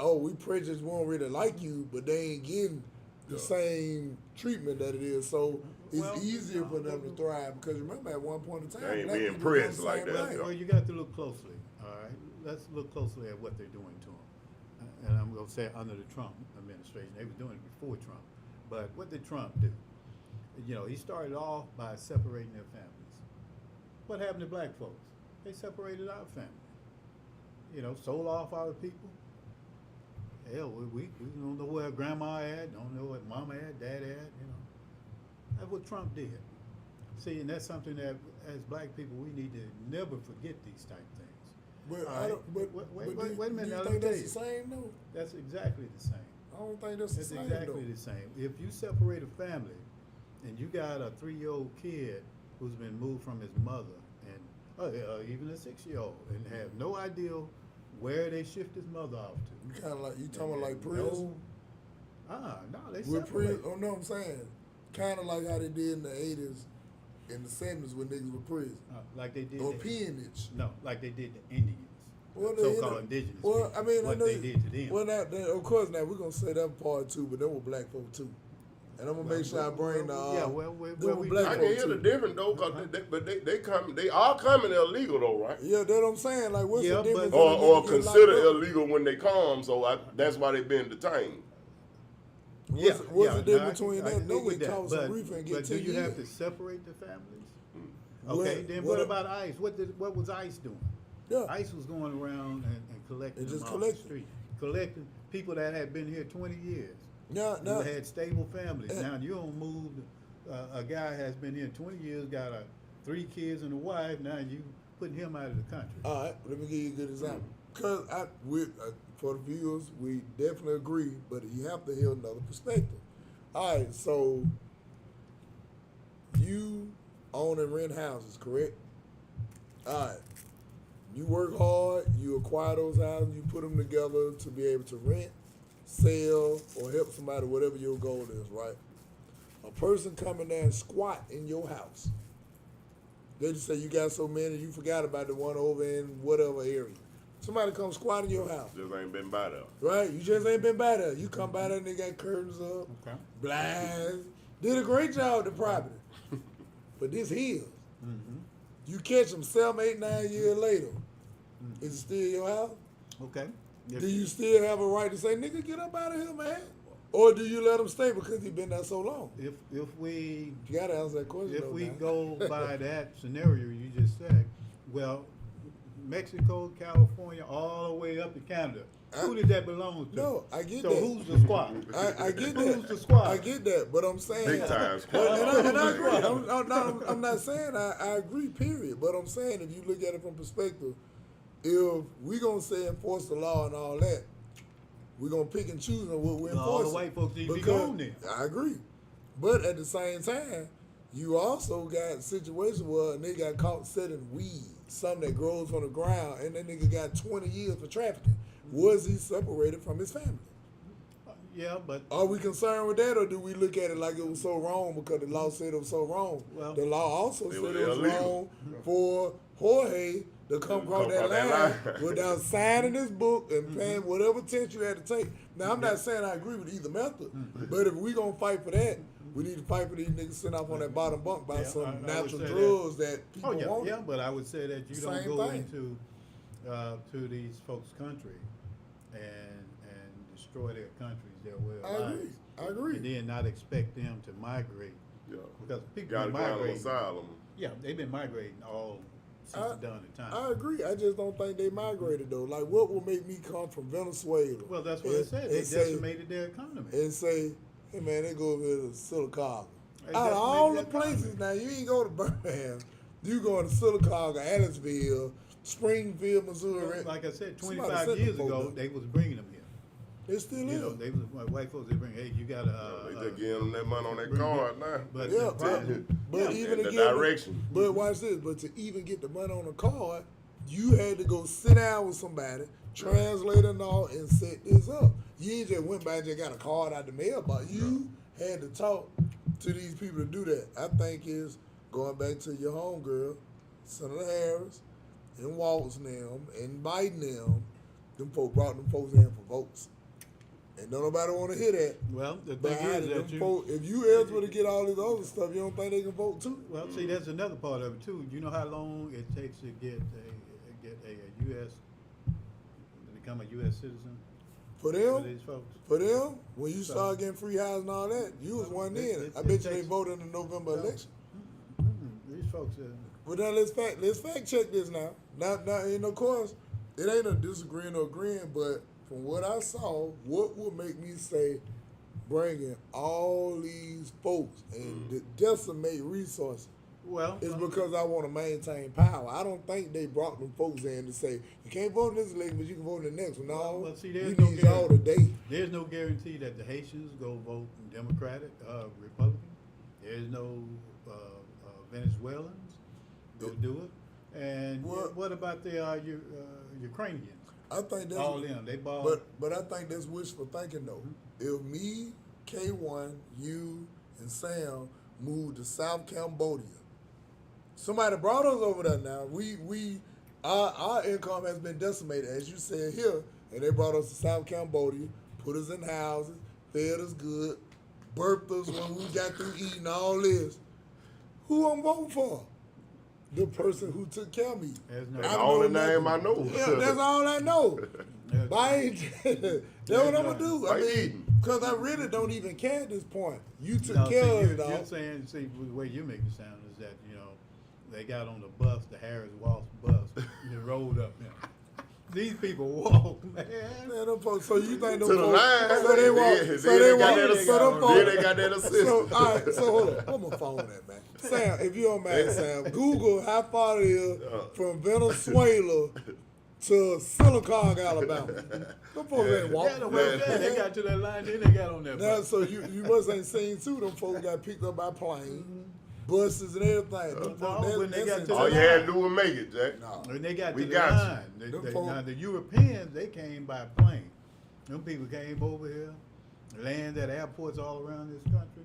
we prejudice won't really like you, but they ain't getting the same treatment that it is. So it's easier for them to thrive because remember at one point in time, they ain't being pressed like that. Well, you got to look closely, all right? Let's look closely at what they're doing to them. And I'm going to say under the Trump administration. They were doing it before Trump. But what did Trump do? You know, he started off by separating their families. What happened to black folks? They separated our family. You know, sold off our people. Hell, we don't know where grandma at, don't know what mama at, dad at, you know. That's what Trump did. See, and that's something that as black people, we need to never forget these type things. But wait a minute. Do you think that's the same though? That's exactly the same. I don't think that's the same exactly the same. If you separate a family and you got a 3-year-old kid who's been moved from his mother and even a 6-year-old and have no idea where they shift his mother off to. You kind of like, you talking about like prison? No, they with separate. prison. Oh no, I'm saying, kind of like how they did in the '80s, in the '70s when niggas were prison Like they did. or the- peonage. No, like they did the Indians. Well, So-called indigenous Well, people, I mean, what I know they did to them. Well, of course, now we're gonna say that part too, but them were black folk too, and I'm gonna make sure I bring the. Yeah, well, where them were we- black I folk can hear too. the difference though, cause they are coming illegal though, right? Yeah, that's what I'm saying. Like, what's Yeah, the difference? but- in a Or nigga getting consider locked up? illegal when they come, so that's why they been detained. What's the no, difference I between can that go nigga with get caught some but, reefer and get but do 10 you years? have to separate the families? What- Okay, then what- what about ICE? What was ICE doing? Yeah. ICE was going around and collecting And just them off collecting. the street, collecting people that had been here 20 years. Yeah, Who no. had stable families. Eh. Now you don't move. A guy has been here 20 years, got 3 kids and a wife. Now you putting him out of the country. All right, let me give you a good example. Cause for the viewers, we definitely agree, but you have to hear another perspective. All right, so you own and rent houses, correct? All right, you work hard, you acquire those houses, you put them together to be able to rent, sell, or help somebody, whatever your goal is, right? A person coming there and squat in your house. They just say you got so many, you forgot about the one over in whatever area. Somebody come squat in your house, Just ain't been by there. right? You just ain't been by there. You come by there and they got curtains up, Okay. blinds. Did a great job with the property. But this heals. Mm-hmm. You catch them 7, 8, 9 years later. Mm-hmm. Is it still your house? Okay. If Do you still have a right to say, nigga, get up out of here, man? Or do you let him stay because he been there so long? if we You gotta answer that question. if though, we man. go by that scenario you just said, well, Mexico, California, all the way up to Canada, who did that belong to? No, I get so that. who's the squad? I get that. Who's the squad? I get that, but I'm saying Big time And I agree. squad. I'm not saying I agree. Period. But I'm saying if you look at it from perspective, if we gonna say enforce the law and all that, we gonna pick and choose on what we Well, enforce. all the white folks need to be gone then. I agree, but at the same time, you also got situations where a nigga got caught selling weed, something that grows on the ground, and that nigga got 20 years for trafficking. Was he separated from his family? Yeah, but Are we concerned with that, or do we look at it like it was so wrong because the law said it was so wrong? Well, the law also it said was it was illegal. wrong for Jorge to come across that line without signing his book and paying whatever test you had to take. Now, I'm not saying I agree with either method, but if we gonna fight for that, we need to fight for these niggas sitting off on that bottom bunk by Yeah, some I would natural say drugs that people oh yeah, want. yeah, but I would say that you don't Same go thing. into to these folks' country and destroy their countries, their way of I life. agree. I agree. And then not expect them to migrate Yeah. because people Got to been go on migrating. asylum. Yeah, they've been migrating all since the dawn of time. I agree. I just don't think they migrated though. Like, what will make me come from Venezuela? Well, that's what I and- said. and They say- decimated their economy. and say, hey man, they go over here to Silicaga. They Out of all the decimated their places economy. now, you ain't go to Birmingham. You going to Silicaga, Ellisville, Springfield, Missouri. Like I said, Somebody 25 sent years them ago, folks. they was bringing them here. They still You know, is. they was white folks. They bring, hey, you got They just giving them that money on that bring card it. now. But Yeah, the problem, but yeah, even in the again, direction. But watch this. But to even get the money on the card, you had to go sit down with somebody, translate and all, and set this up. You ain't just went by and just got a card out the mailbox. You had to talk to these people to do that. I think is going back to your homegirl, Senator Harris, and Waltz and them, and Biden them folk brought them folks in for votes. And don't nobody want to hear that. well, the But thing is that if you eligible to get all this other stuff, you don't think they can vote too? well, see, that's another part of it too. You know how long it takes to get a U.S. to become a U.S. citizen For for them, these folks. when you So- start getting free houses and all that, you was one in. it I bet you they takes- voted in the November election. These folks, But now let's fact check this now. Now, and of course, it ain't a disagreeing or agreeing, but from what I saw, what would make me say bringing all these folks and decimate resources well, is because I want to maintain power. I don't think they brought them folks in to say, you can't vote in this election, but you can vote in the next one. No, Well, see, we there's no need y'all today. there's no guarantee that the Haitians go vote Democratic, Republican. There's no Venezuelans go do it. And what about the Ukrainians? I think that's All them, they bought. But I think that's wishful thinking though. If me K1, you, and Sam moved to South Cambodia. Somebody brought us over there now. Our income has been decimated, as you said here, and they brought us to South Cambodia, put us in houses, fed us good, burped us when we got through eating all this. Who I'm voting for? The person who took care of me. There's no- That's I the don't only know name nothing. I know. Yeah, that's all I know. There's- That's what I'm gonna do. I Like mean, eating. because I really don't even care at this point. You took No, see, care of you're, it, dog. you're saying, see, the way you make it sound is that, they got on the bus, the Harris Walsh bus, and rolled up there. These people walk, man. Man, them folks, so you think them To the folks, line. so they walk, Then so they they walk, got that so them assist. folks, Then they got that assist. So, all right, so hold on, I'm gonna phone that man. Sam, if you don't mind, Sam, Google how far it is from Venezuela to Silicon, Alabama. Them folks ain't Yeah, walking. the way they got to that line, then they got on that Now, bus. so you must ain't seen too. Them folks got picked up by plane, buses and everything. Them No, folks, when they got in to All you line. had to do was make it, Jack. No. When they got We to the got you. line, Them folk- now the Europeans, they came by plane. Them people came over here, landed at airports all around this country,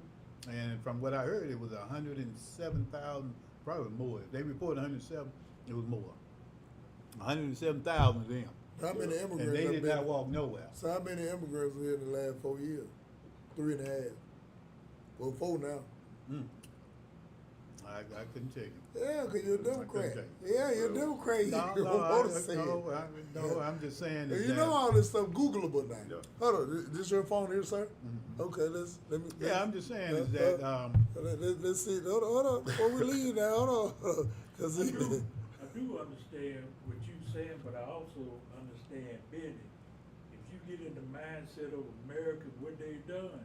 and from what I heard, it was 107,000, probably more. If they reported 107, it was more. 107,000 of them, How many immigrants? and they have did been- not walk nowhere. So how many immigrants are here in the last 4 years? 3.5. Well, 4 now. I couldn't tell you. Yeah, because you're a Democrat. Okay. Yeah, you're a Democrat. You No, don't want to say it. no, I'm just saying. Is You that, know all this stuff Googleable now. Yeah. Hold on, this your phone here, sir? Okay, let me. yeah, I'm just saying is uh, that let's see. Hold on. Before we leave now, hold on. Because I do understand what you're saying, but I also understand business. If you get in the mindset of America, what they've done,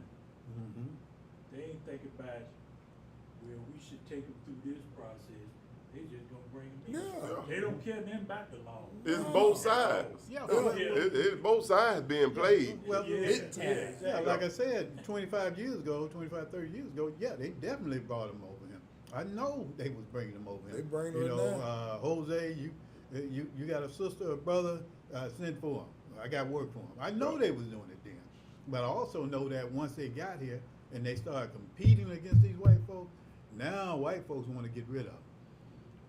they ain't thinking about, well, we should take them through this process. They just gonna bring them in. Yeah. They don't care nothing about the law. It's both sides. yeah, It's both sides being played. well, Yeah, it- yeah, exactly. yeah, like I said, 25 years ago, 25, 30 years ago, yeah, they definitely brought him over here. I know they was bringing him over here. They bring you him know, now. Jose, you got a sister or brother, send for him. I got work for him. I know they was doing it then. But I also know that once they got here and they started competing against these white folks, now white folks want to get rid of them.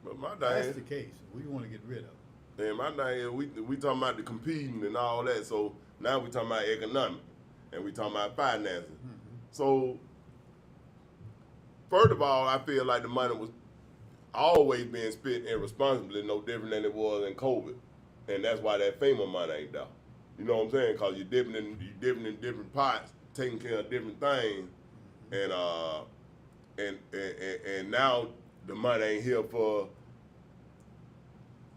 But my That's thing, the case. We want to get rid of them. and my thing is, we talking about the competing and all that. So now we talking about economic, and we talking about financing. So first of all, I feel like the money was always being spent irresponsibly, no different than it was in COVID, and that's why that FEMA money ain't there. You know what I'm saying? Cause you're dipping in different pots, taking care of different things, and now the money ain't here for.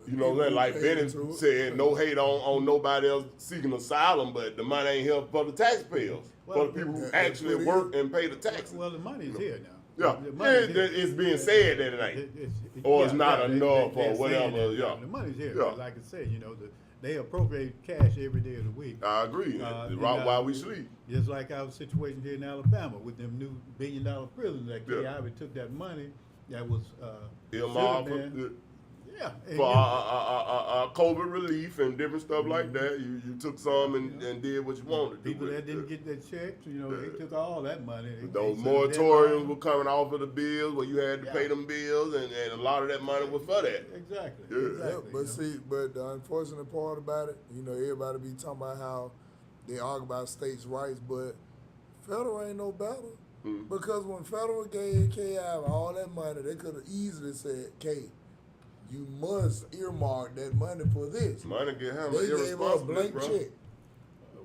You know what I'm saying? Like Bennett said, no hate on nobody else seeking asylum, but the money ain't here for the taxpayers, for the people who that's actually what it work is. and pay the taxes. Well, the money's here now. Yeah, The money's here. it's being said that it ain't. Or it's not enough or they're whatever, saying that, yeah. The money's here. Yeah. Like I said, they appropriate cash every day of the week. I agree. And, Right while we sleep. Just like our situation here in Alabama with them new $1 billion prisons that Yeah. Ivy took that money that was Earmarked sitting there. Yeah. and for you- COVID relief and different stuff like that. You took some and did what you wanted to do. people with that didn't it. get their checks, they took all that money. Those they set a moratoriums deadline. were coming off of the bills where you had to Yeah. pay them bills, and a lot of that money was for that. Exactly. Yeah. Yeah, Exactly. but see, but the unfortunate part about it, everybody be talking about how they argue about states' rights, but federal ain't no better. Because when federal gave KI all that money, they could have easily said, K, you must earmark that money for this. Money get handled They gave us a irresponsibly, blank bro. check.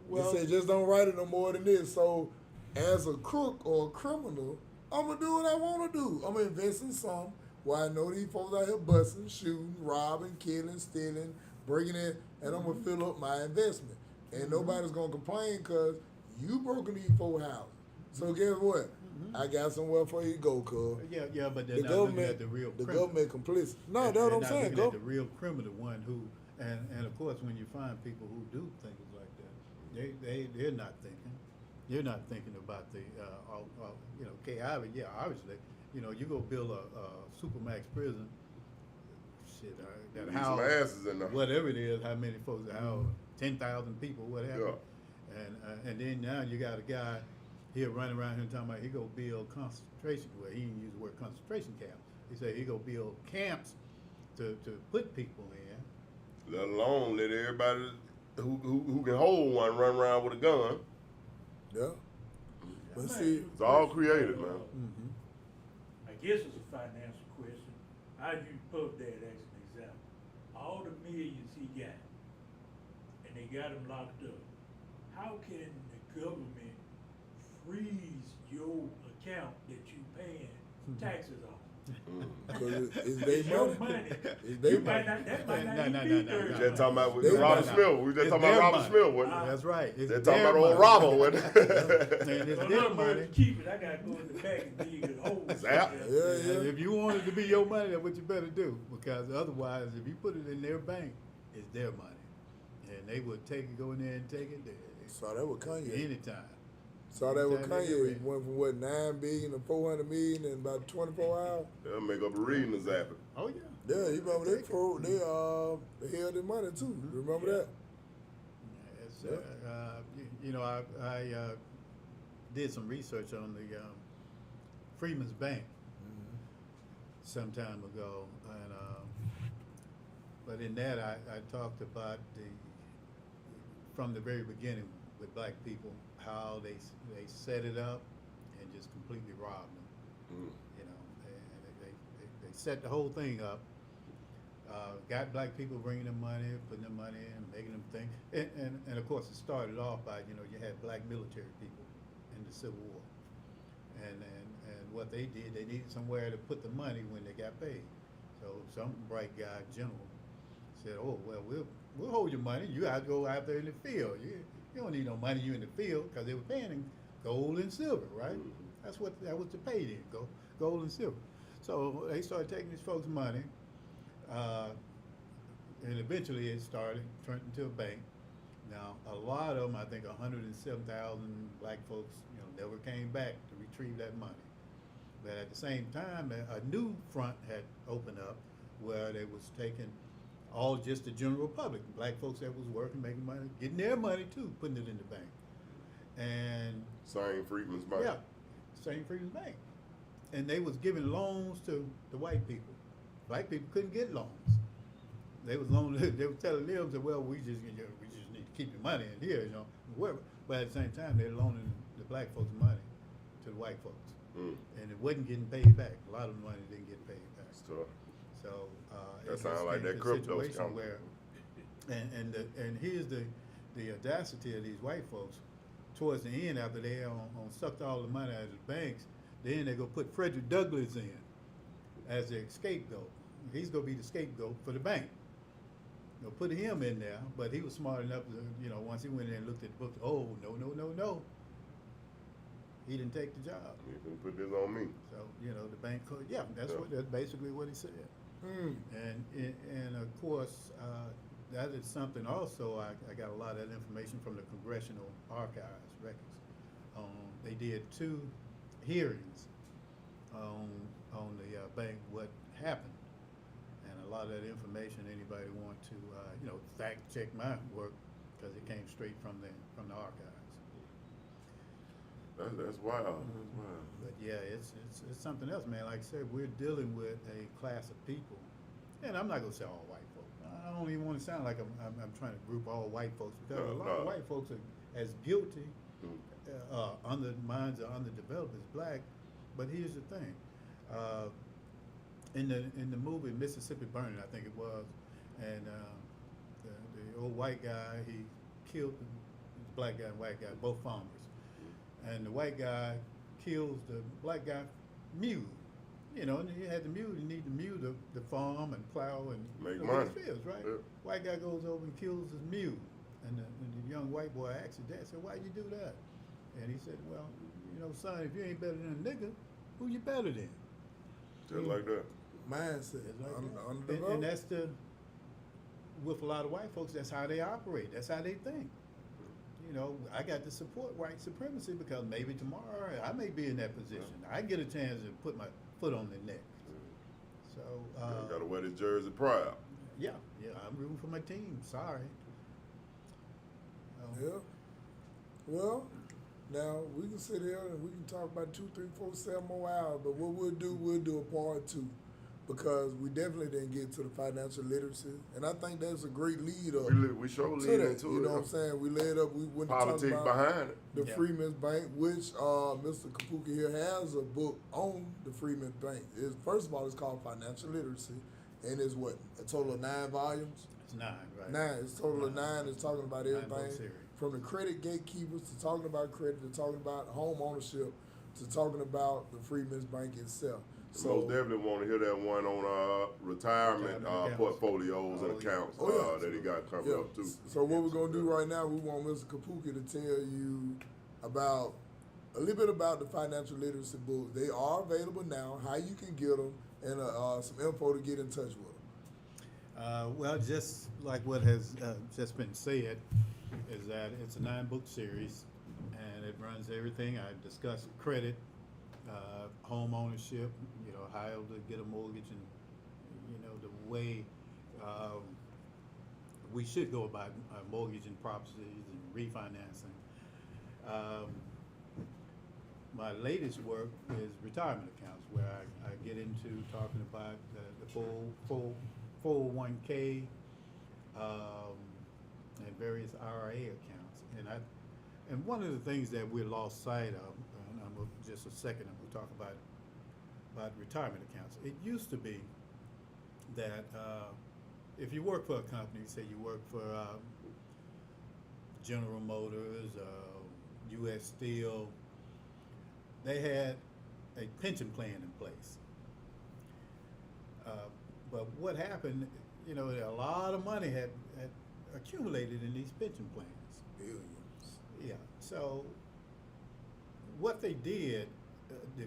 Well- They said just don't write it no more than this. So as a crook or a criminal, I'm gonna do what I wanna do. I'm gonna invest in some where I know these folks out here busting, shooting, robbing, killing, stealing, breaking in, and I'm gonna fill up my investment. And nobody's gonna complain because you broken these 4 houses. So guess what? I got somewhere for you to go, cuz. Yeah, but they're The not looking government, at the real the criminal. government complicit. No, They're that's what I'm not saying. looking Go. at the real criminal one who, and of course, when you find people who do things like that, they're not thinking. They're not thinking about the, K. Ivy. Yeah, obviously, you go build a supermax prison. Shit, that Need house, some asses in there. whatever it is, how many folks, how 10,000 people, whatever. Yeah. And then now you got a guy he'll run around here talking about he go build concentration. Well, he didn't use the word concentration camp. He said he go build camps to put people in. Let alone let everybody who can hold one run around with a gun. Yeah. But I'm see, It's all created, man. Mm-hmm. I guess it's a financial question. I use Puff Dad as an example. All the millions he got, and they got him locked up. How can the government freeze your account that you paying taxes on? because it's It's their your money. money. It's their You money. might not, that might not No, even no, be no, no, thirty. no. We just talking about with They Robert money. Smith. We just It's talking about their Robert money. Smith, wasn't it? That's right. It's They're talking their about old money. Robert, wasn't And it? it's So in their other money. words, to keep it, I gotta go in the back and dig a hole. Zap. Yeah, And yeah. if you want it to be your money, that's what you better do. Because otherwise, if you put it in their bank, it's their money. And they would take it, go in there and take it Saw that with Kanye. anytime. Saw that with Anytime they get Kanye. ready. Went from what, 9 billion to 400 million in about 24 hours. They'll make up a reading to zap it. Oh, yeah. Yeah, you remember Take it. they held their money too. Remember that? It's, you know, I did some research on the Freeman's Bank some time ago, and but in that I talked about from the very beginning with black people how they set it up and just completely robbed them. Mm. You know, they set the whole thing up. Got black people bringing them money, putting them money in, making them think, and of course it started off by, you know, you had black military people in the Civil War, and what they did, they needed somewhere to put the money when they got paid. So some bright guy general said, "Oh well, we'll hold your money. You got to go out there in the field. You don't need no money. You in the field because they were paying in gold and silver, right? That was the pay then, gold and silver. So they started taking these folks' money." And eventually it turned into a bank. Now, a lot of them, I think 107,000 black folks, you know, never came back to retrieve that money. But at the same time, a new front had opened up where they was taking all just the general public, black folks that was working, making money, getting their money too, putting it in the bank. And Same Freedman's Bank. yeah, same Freedom's Bank. And they was giving loans to the white people. Black people couldn't get loans. They was they were telling them that, well, we just need to keep your money in here, you know, wherever. But at the same time, they're loaning the black folks money to the white folks. Mm. And it wasn't getting paid back. A lot of the money didn't get paid back. It's tough. So That it sounds just like came that to a crypto situation scam. where, and here's the audacity of these white folks. Towards the end, after they sucked all the money out of the banks, then they go put Frederick Douglass in as their scapegoat. He's gonna be the scapegoat for the bank. They'll put him in there, but he was smart enough to, you know, once he went in and looked at the book, oh no, he didn't take the job. You can put this on me. So you know the bank, that's basically what he said. Mm. And of course, that is something also, I got a lot of that information from the Congressional Archives records. They did 2 hearings on the bank, what happened. And a lot of that information, anybody want to, you know, fact check my work, because it came straight from the archives. That's wild. That's wild. But yeah, it's something else, man. Like I said, we're dealing with a class of people, and I'm not gonna say all white folks. I don't even want to sound like I'm trying to group all white folks, because a lot of white folks are as guilty, minds are underdeveloped as black. But here's the thing: in the movie Mississippi Burning, I think it was, and the old white guy, he killed the black guy and white guy, both farmers. And the white guy kills the black guy mule. You know, and he had the mule, you need the mule to farm and plow and Make his money. fields, right? Yeah. White guy goes over and kills his mule. And the young white boy asks his dad, said, why'd you do that? And he said, well, you know, son, if you ain't better than a nigga, who you better than? Just like that. Mindset. It's like that. Underdeveloped. And that's with a lot of white folks, that's how they operate. That's how they think. You know, I got to support white supremacy because maybe tomorrow I may be in that position. I get a chance to put my foot on the neck. So You gotta wear this jersey proud. yeah, I'm rooting for my team. Sorry. Yeah. Well, Now we can sit here and we can talk about 2, 3, 4, 7 more hours. But what we'll do a part 2, because we definitely didn't get to the financial literacy, and I think that's a great lead up. We sure to lead that. into You it. know what I'm saying? We led up. We went to talk Politics about behind it. the Yeah. Freeman's Bank, which Mr. Khupuhki here has a book on the Freeman's Bank. First of all, it's called Financial Literacy, and it's what, a total of 9 volumes. It's 9, right? 9. It's a total of 9. It's talking about 9-book everything series. from the credit gatekeepers to talking about credit to talking about home ownership to talking about the Freeman's Bank itself. Most definitely want to hear that one on retirement accounts. portfolios and Oh, yeah. accounts Oh, yeah. that he got coming Yeah. up too. So what we're gonna do right now, we want Mr. Khupuhki to tell you about a little bit about the financial literacy books. They are available now. How you can get them, and some info to get in touch with them. Well, just like what has just been said, is that it's a 9-book series, and it runs everything. I discussed credit, home ownership, how to get a mortgage, and the way we should go about mortgaging properties and refinancing. My latest work is retirement accounts, where I get into talking about the 401k and various IRA accounts. And one of the things that we lost sight of, and just a second, I'm going to talk about retirement accounts. It used to be that if you work for a company, say you work for General Motors, U.S. Steel, they had a pension plan in place. But what happened, a lot of money had accumulated in these pension plans. Billions. Yeah. So what they did, the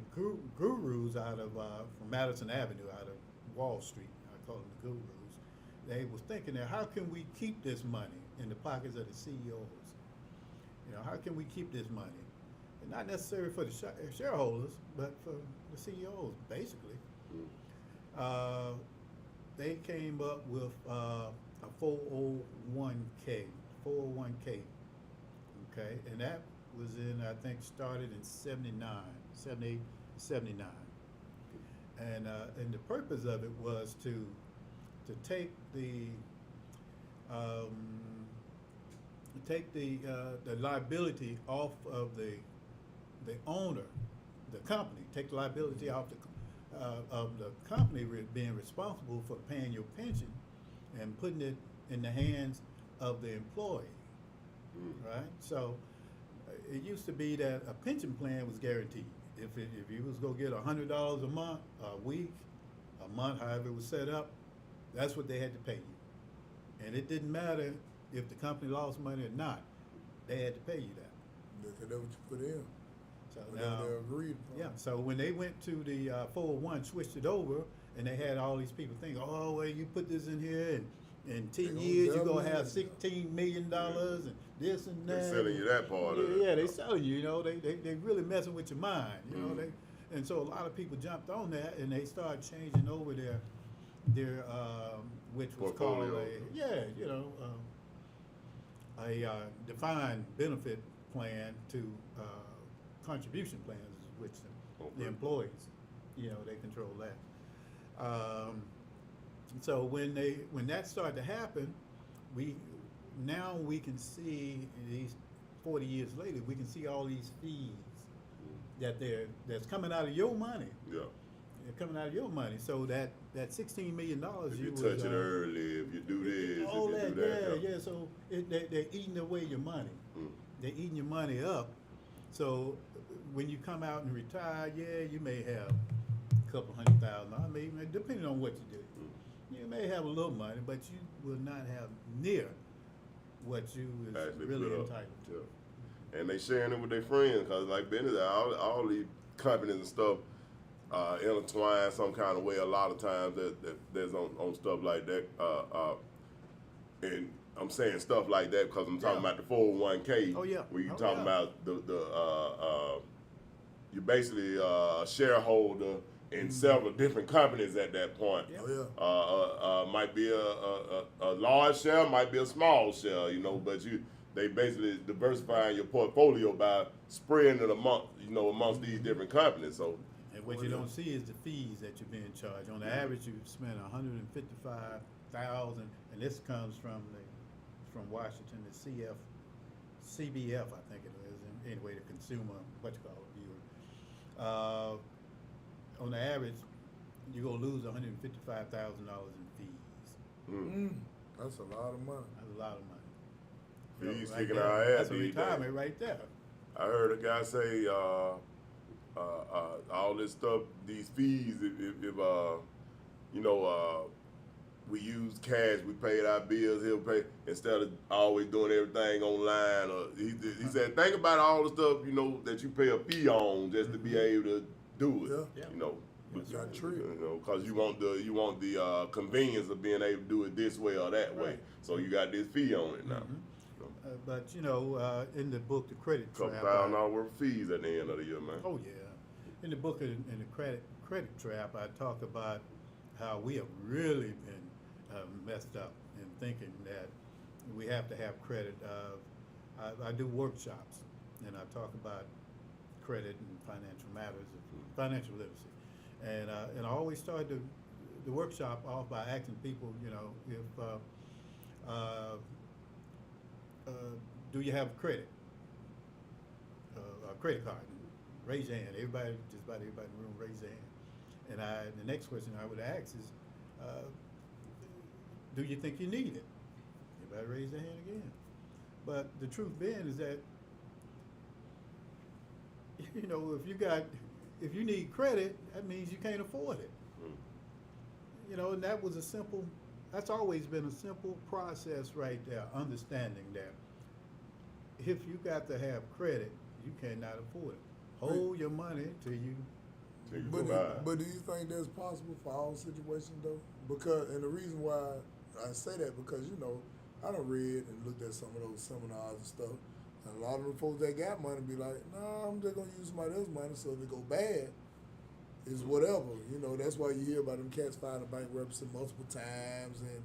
gurus out of from Madison Avenue, out of Wall Street, I call them the gurus, they was thinking that how can we keep this money in the pockets of the CEOs? How can we keep this money? And not necessarily for the shareholders, but for the CEOs, basically. They came up with a 401k, okay, and that was I think started in 78, 79. And the purpose of it was to take the liability off of the owner, the company, take the liability off of the company being responsible for paying your pension and putting it in the hands of the employee, right? So it used to be that a pension plan was guaranteed. If you was gonna get $100 a month, a week, a month, however it was set up, that's what they had to pay you. And it didn't matter if the company lost money or not, they had to pay you that. That's what you put in. So Whatever now, they agreed upon. yeah, so when they went to the 401, switched it over, and they had all these people think, oh, well, you put this in here, and in 10 gonna years, you're double going to have it. $16 million, and this and that. They're selling you that part of it. Yeah, they selling you, they really messing with your mind, and so a lot of people jumped on that, and they started changing over their which was called Portfolio. a defined benefit plan to contribution plans, which the employees, they control that. So when that started to happen, we can see these 40 years later, we can see all these fees that's coming out of your money. Yeah. They're coming out of your money. So that $16 million If you touch it early, if you do this, all if you that, do that. yeah. So they're eating away your money. They're eating your money up. So when you come out and retire, you may have a couple $100,000, maybe depending on what you do. You may have a little money, but you will not have near what you is Actually really put up. entitled to. Yeah. And they sharing it with their friends, because like Benny said, all these companies and stuff intertwine some kind of way a lot of times that's on stuff like that. And I'm saying stuff like that because I'm talking about the 401k. Oh, yeah. Where you Oh, talking yeah. about you're basically a shareholder in several different companies at that point. Yeah. Oh yeah. Might be a large share, might be a small share, but they basically diversifying your portfolio by spreading it amongst these different companies. So And what you don't see is the fees that you're being charged. On the average, you spend $155,000, and this comes from Washington, the CBF, I think it is. Anyway, the consumer, viewer. On the average, you're gonna lose $155,000 in fees. That's a lot of money. That's a lot of money. fees Right kicking there. our ass. That's a these retirement days. right there. I heard a guy say all this stuff, these fees. If we use cash, we paid our bills. He'll pay instead of always doing everything online. Or he said, think about all the stuff that you pay a fee on just to be able to do it. Yeah. Got tricked. Because you want the convenience of being able to do it this way or that way. Right. So you got this fee on it now. But in the book, The Credit Couple Trap. $1,000 worth of fees at the end of the year, man. Oh yeah, in the book, in the credit trap, I talk about how we have really been messed up in thinking that we have to have credit. I do workshops, and I talk about credit and financial matters, financial literacy, and I always start the workshop off by asking people, if do you have credit, a credit card? Raise your hand. Just about everybody in the room raise their hand. And the next question I would ask is, do you think you need it? Everybody raise their hand again. But the truth being is that, if you need credit, that means you can't afford it. And that's always been a simple process right there, understanding that if you got to have credit, you cannot afford it. Hold your money till you. But do you think that's possible for all situations though? And the reason why I say that because I done read and looked at some of those seminars and stuff, and a lot of the folks that got money be like, "Nah, I'm just gonna use somebody else's money, so if it go bad, it's whatever." That's why you hear about them cats filing bankruptcy multiple times, and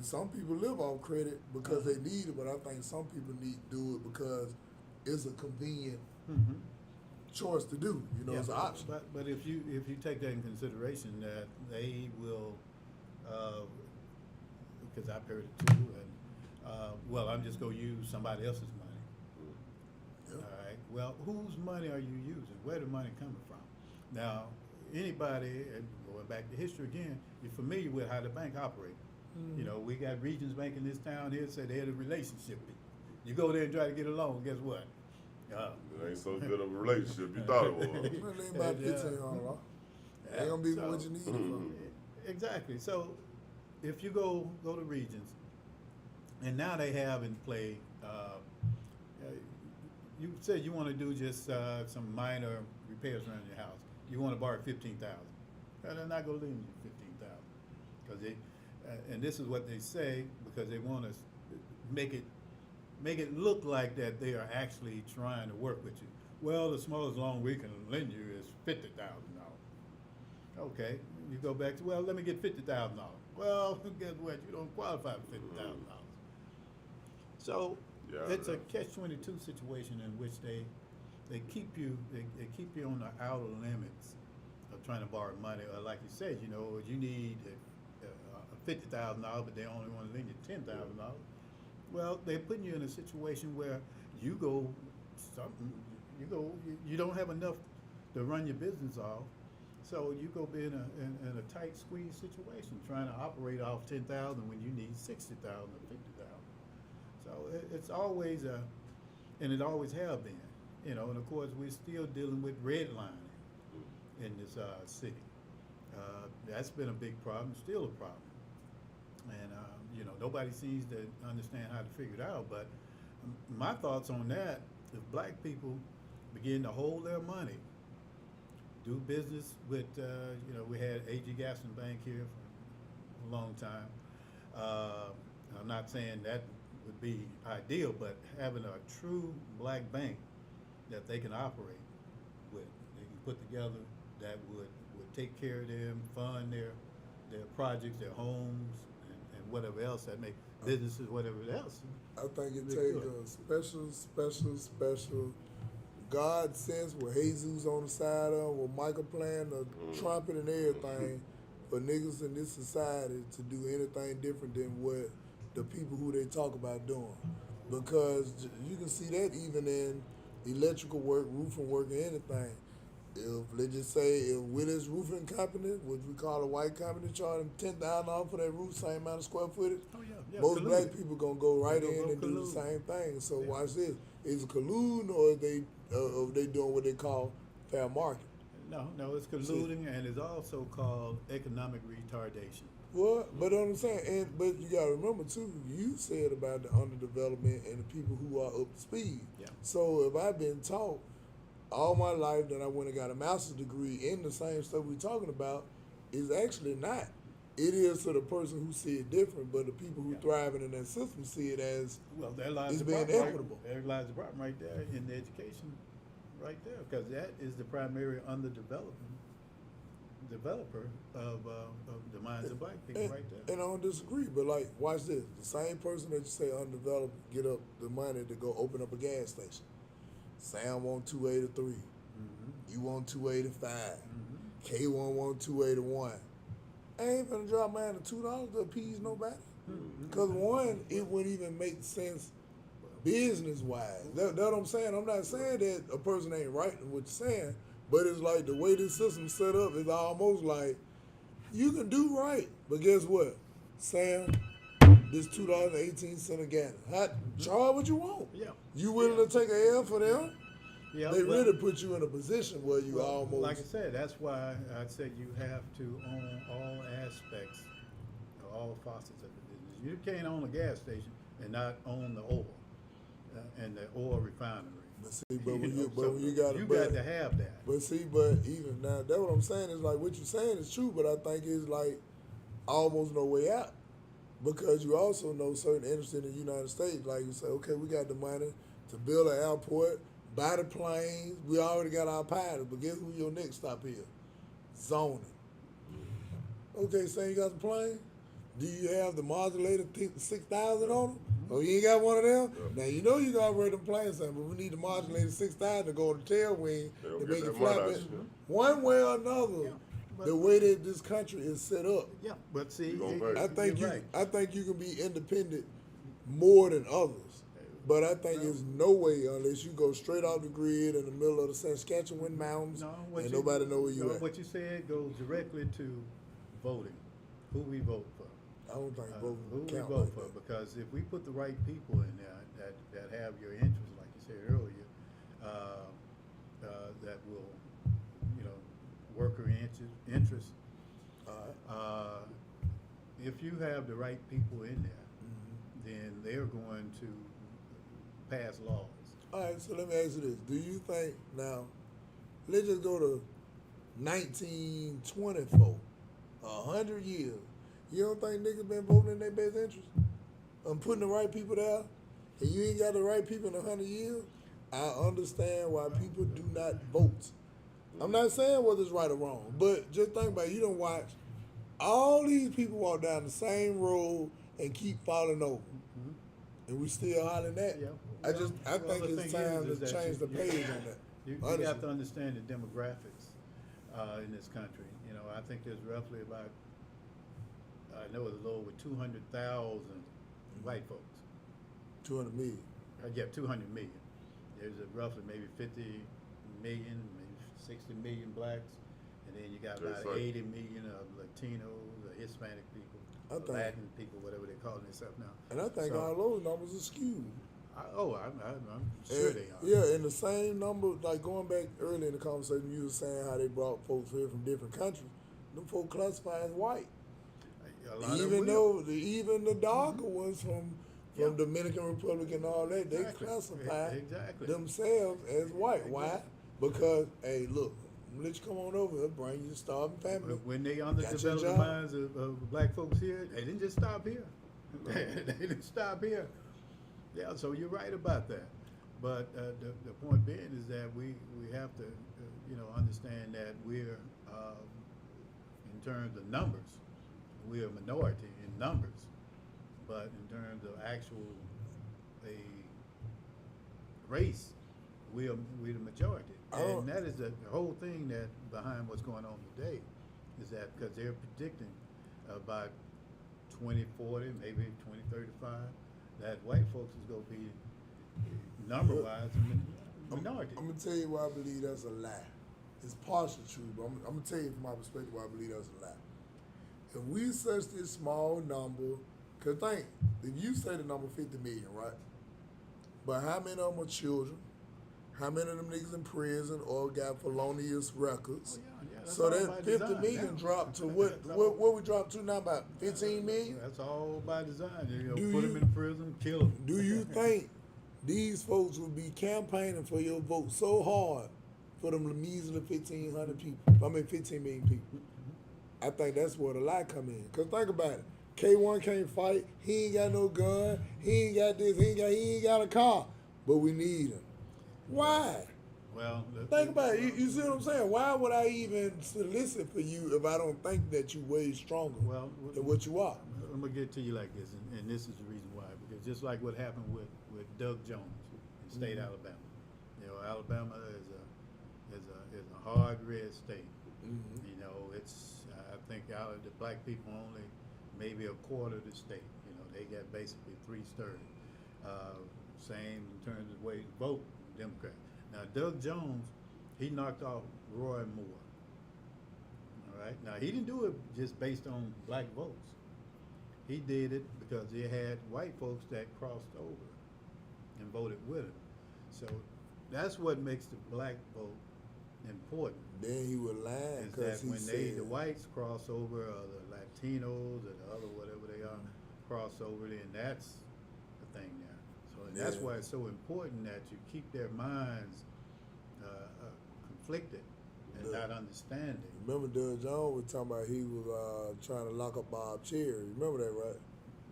some people live off credit because they need it, but I think some people need to do it because it's a convenient choice to do. It's an option. But if you take that in consideration, that they will, because I've heard it too, and I'm just gonna use somebody else's money. Yeah. All right. Well, whose money are you using? Where the money coming from? Now, anybody, and going back to history again, you're familiar with how the bank operates. We got Regions Bank in this town here, say they're the relationship people. You go there and try to get a loan, guess what? It ain't so good of a relationship you thought it was. Well, they about $1,500. They gonna be what you need it for. Exactly. So, if you go to Regions, and now they have in play, you said you want to do just some minor repairs around your house. You want to borrow $15,000. They're not going to lend you $15,000 because and this is what they say because they want to make it look like that they are actually trying to work with you. Well, the smallest loan we can lend you is $50,000. Okay, you go back to, well, let me get $50,000. Well, guess what? You don't qualify for $50,000. So it's a catch-22 situation in which they keep you on the outer limits of trying to borrow money. Or like you said, you need $50,000, but they only want to lend you $10,000. Well, they're putting you in a situation where you don't have enough to run your business off. So you go be in a tight squeeze situation, trying to operate off $10,000 when you need $60,000 or $50,000. So it's always and it always have been, and of course we're still dealing with redlining in this city. That's been a big problem, still a problem, and nobody seems to understand how to figure it out. But my thoughts on that: if black people begin to hold their money, do business with, we had A.G. Gaston Bank here for a long time. I'm not saying that would be ideal, but having a true black bank that they can operate with, they can put together that would take care of them, fund their projects, their homes, and whatever else that may businesses, whatever else. I think it They takes could. a special God sense with Jesus on the side of 'em, with Michael playing the trumpet and everything for niggas in this society to do anything different than what the people who they talk about doing. Because you can see that even in electrical work, roofing work, or anything. If let's just say if Willis Roofing Company, which we call a white company, charge them $10,000 for that roof, same amount of square footage, Oh, yeah, most collude. black people gonna go right They in go and do the collude. same thing. So Yeah. watch this: is it colluding or are they doing what they call fair market? No, it's colluding, and it's also called economic retardation. Well, but I'm saying, but you gotta remember too. You said about the underdevelopment and the people who are up to speed. Yeah. So if I've been taught all my life that I went and got a master's degree in the same stuff we're talking about, is actually not. It is to the person who see it different, but the people who Yeah. thriving in that system see it as Well, there lies it's the being problem. equitable. There lies the problem right there in the education, right there, because that is the primary developer of the minds of black people, right there. And I don't disagree, but like, watch this: the same person that you say undeveloped get up the money to go open up a gas station. Sam want 283. Mm-hmm. You want 285. Mm-hmm. K1 want 281. I ain't gonna drop mine to $2 to appease nobody. Mm-hmm. Cause one, it wouldn't even make sense business wise. That's what I'm saying. I'm not saying that a person ain't right in what you're saying, but it's like the way this system's set up is almost like you can do right, but guess what? Sam, this $2.18 a gallon. Charge what you want. Yeah. You willing to take a L for them? Yeah, They well, really put you in a position where you well, almost. like I said, that's why I said you have to own all aspects, all facets of the business. You can't own a gas station and not own the oil and the oil refinery. But see, but when know, you, but so when you got, you got to have that. But see, but even now, that's what I'm saying is like what you're saying is true, but I think it's like almost no way out because you also know certain industries in the United States, like you say, okay, we got the money to build an airport, buy the planes, we already got our pilots, but guess who your next stop is? Zoning. Okay, say you got the plane. Do you have the modulator 6,000 on them? Oh, you ain't got one of them? Yeah. Now you know you got to rate them planes, but we need the modulator 6,000 to go on the tailwing They don't to get make it that fly. money out But of it. one way or another, Yeah, but- the way that this country is set up, Yeah, but see, You gonna pay. I think you can be independent more than others. But I think there's no way unless you go straight off the grid in the middle of the Saskatchewan mountains and nobody know where you at. What you said goes directly to voting, who we vote for. I don't think Who voting we count vote like for, that. because if we put the right people in there that have your interests, like you said earlier, that will, work your interests. If you have the right people in there, then they're going to pass laws. All right, so let me ask you this. Do you think now, let's just go to 1924, 100 years. You don't think niggas been voting in their best interest? I'm putting the right people there, and you ain't got the right people in 100 years? I understand why people do not vote. I'm not saying whether it's right or wrong, but just think about it. You don't watch all these people walk down the same road and keep falling over. And we still hollering that. Yeah. I think the it's thing time is to that change the you page on that. You Honestly. have to understand the demographics in this country. I think there's roughly about, I know it's a little over 200,000 white folks. 200 million. Yeah, 200 million. There's roughly maybe 50 million, maybe 60 million blacks, and then you got That's about right. 80 million of Latinos, or Hispanic people, I or think- Latin people, whatever they call themselves now. And I think So- all those numbers are skewed. I'm sure And- they are. Yeah, and the same number, like going back early in the conversation, you were saying how they brought folks here from different countries. Them folks classify as white. A lot of them Even will. though even the darker ones from Yeah. Dominican Republic and all that, they Exactly. classify Exactly. themselves as white. Why? Exactly. Because, hey, look, I'm gonna let you come on over here, bring you the starving family. When they Got your underdeveloped the job. minds of black folks here, they didn't just stop here. They didn't stop here. Yeah, so you're right about that. But the point being is that we have to, understand that we're, in terms of numbers, we're a minority in numbers. but in terms of actual a race, we the majority, and that is the whole thing that behind what's going on today, is that because they're predicting about 2040, maybe 2035, that white folks is going to be number-wise a minority. I'm gonna tell you why I believe that's a lie. It's partially true, but I'm gonna tell you from my perspective why I believe that's a lie. If we such this small number, cause think, if you say the number 50 million, right? But how many of them are children? How many of them niggas in prison or got felonious records? That's So all that by 50 design million now. dropped to what we dropped to now, about 15 million? That's all by design. You know, Do put you- them in prison, kill them. Do you think these folks will be campaigning for your vote so hard for them measly 1,500 people? I mean, 15 million people. I think that's where the lie come in. Cause think about it. K1 can't fight. He ain't got no gun. He ain't got this. He ain't got a car. But we need him. Why? Well, Think about it. You see what I'm saying? Why would I even solicit for you if I don't think that you way stronger Well, than what you are? I'm gonna get it to you like this, and this is the reason why. Because just like what happened with Doug Jones in state Alabama, you know, Alabama is a hard red state. You know, it's I think out of the black people only maybe a quarter of the state. You know, they got basically 3/3. Same in terms of way to vote Democrat. Now Doug Jones, he knocked off Roy Moore. All right. Now he didn't do it just based on black votes. He did it because he had white folks that crossed over and voted with him. So that's what makes the black vote important. Then he would lie Is because that he when said the whites cross over, or the Latinos, or the other whatever they are, cross over, then that's the thing there. So and that's Yeah. why it's so important that you keep their minds conflicted and Yeah. not understanding. Remember Doug Jones was talking about he was trying to lock up Bob Cherry. Remember that, right?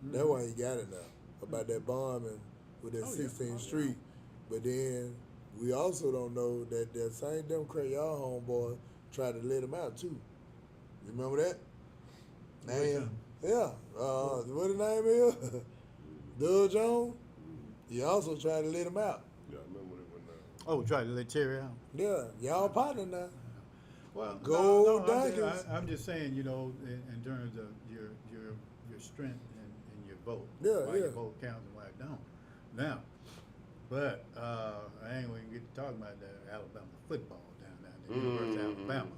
That's why he got it now. About that bombing with that Oh, yeah. 16th Oh, Street. But then we also don't know that that same Democrat, y'all homeboy, tried to let him out too. You remember that? Which And one? yeah, what his name is? Doug Jones. He also tried to let him out. Yeah, I remember when it went down. Oh, try to let Cherry out. Yeah, y'all partner now. Well, Go I'm Dodgers. I'm just saying, you know, in terms of your strength in your vote. Yeah, why yeah. your vote counts and why it don't. Now, but I ain't gonna get to talking about the Alabama football down there, the University of Alabama.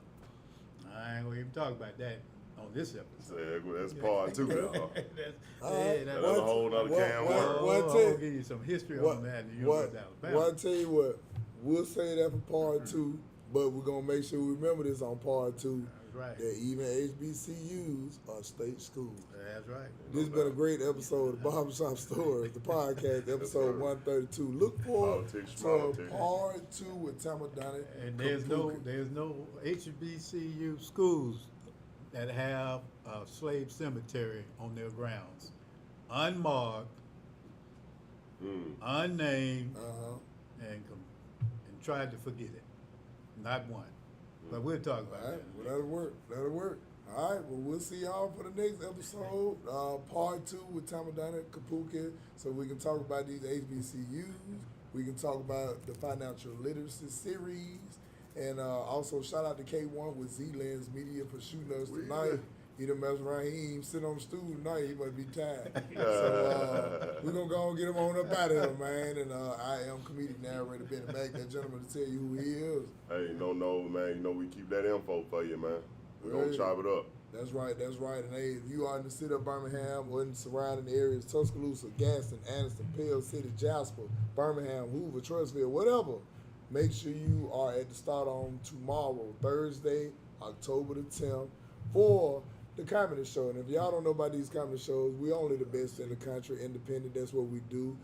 I ain't gonna even talk about that on this episode. So that's part two, y'all. That's That's a whole nother can of worms. what I'm tell- gonna give you some history on that in the University of Alabama. Well, I tell you what, we'll say that for part two, but we're gonna make sure we remember this on part two. That's right. That even HBCUs are state schools. That's right. This has been a great episode of Barbershop Stories, the podcast, episode 132. Look forward Politics, to politics. part two with Tamadani. And there's no HBCU schools that have a slave cemetery on their grounds, unmarked, unnamed, and tried to forget it. Not one. But we'll talk about All right, that. well, that'll work. That'll work. All right, well, we'll see y'all for the next episode, part two with Tamadani Khupuhki, so we can talk about these HBCUs. We can talk about the financial literacy series, and also shout out to K1 with Z-Lens Media for shooting us tonight. He done mess around. He ain't even sit on the stool tonight. He must be tired. So we're going to go and get him on up out of here, man. And I am comedic narrator Benny Mac, that gentleman to tell you who he is. Hey, no, man. You know we keep that info for you, man. We're gonna Hey. chop it up. That's right, that's right. And hey, if you are in the city of Birmingham or in the surrounding areas, Tuscaloosa, Gaston, Anderson, Pell City, Jasper, Birmingham, Hoover, Trussville, whatever, make sure you are at the start on tomorrow, Thursday, October the 10th, for the comedy show. And if y'all don't know about these comedy shows, we only the best in the country, independent, that's what we do.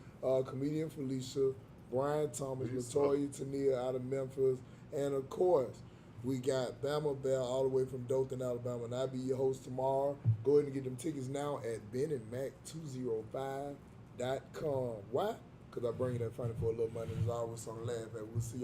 Comedian Felicia, Brian Thomas, Latoya Tania out of Memphis, and of course, we got Bama Bell all the way from Dothan, Alabama, and I'll be your host tomorrow. Go ahead and get them tickets now at BennyMac205.com. Why? Because I bring you that funny for a little money. There's always something to laugh at. We'll see you.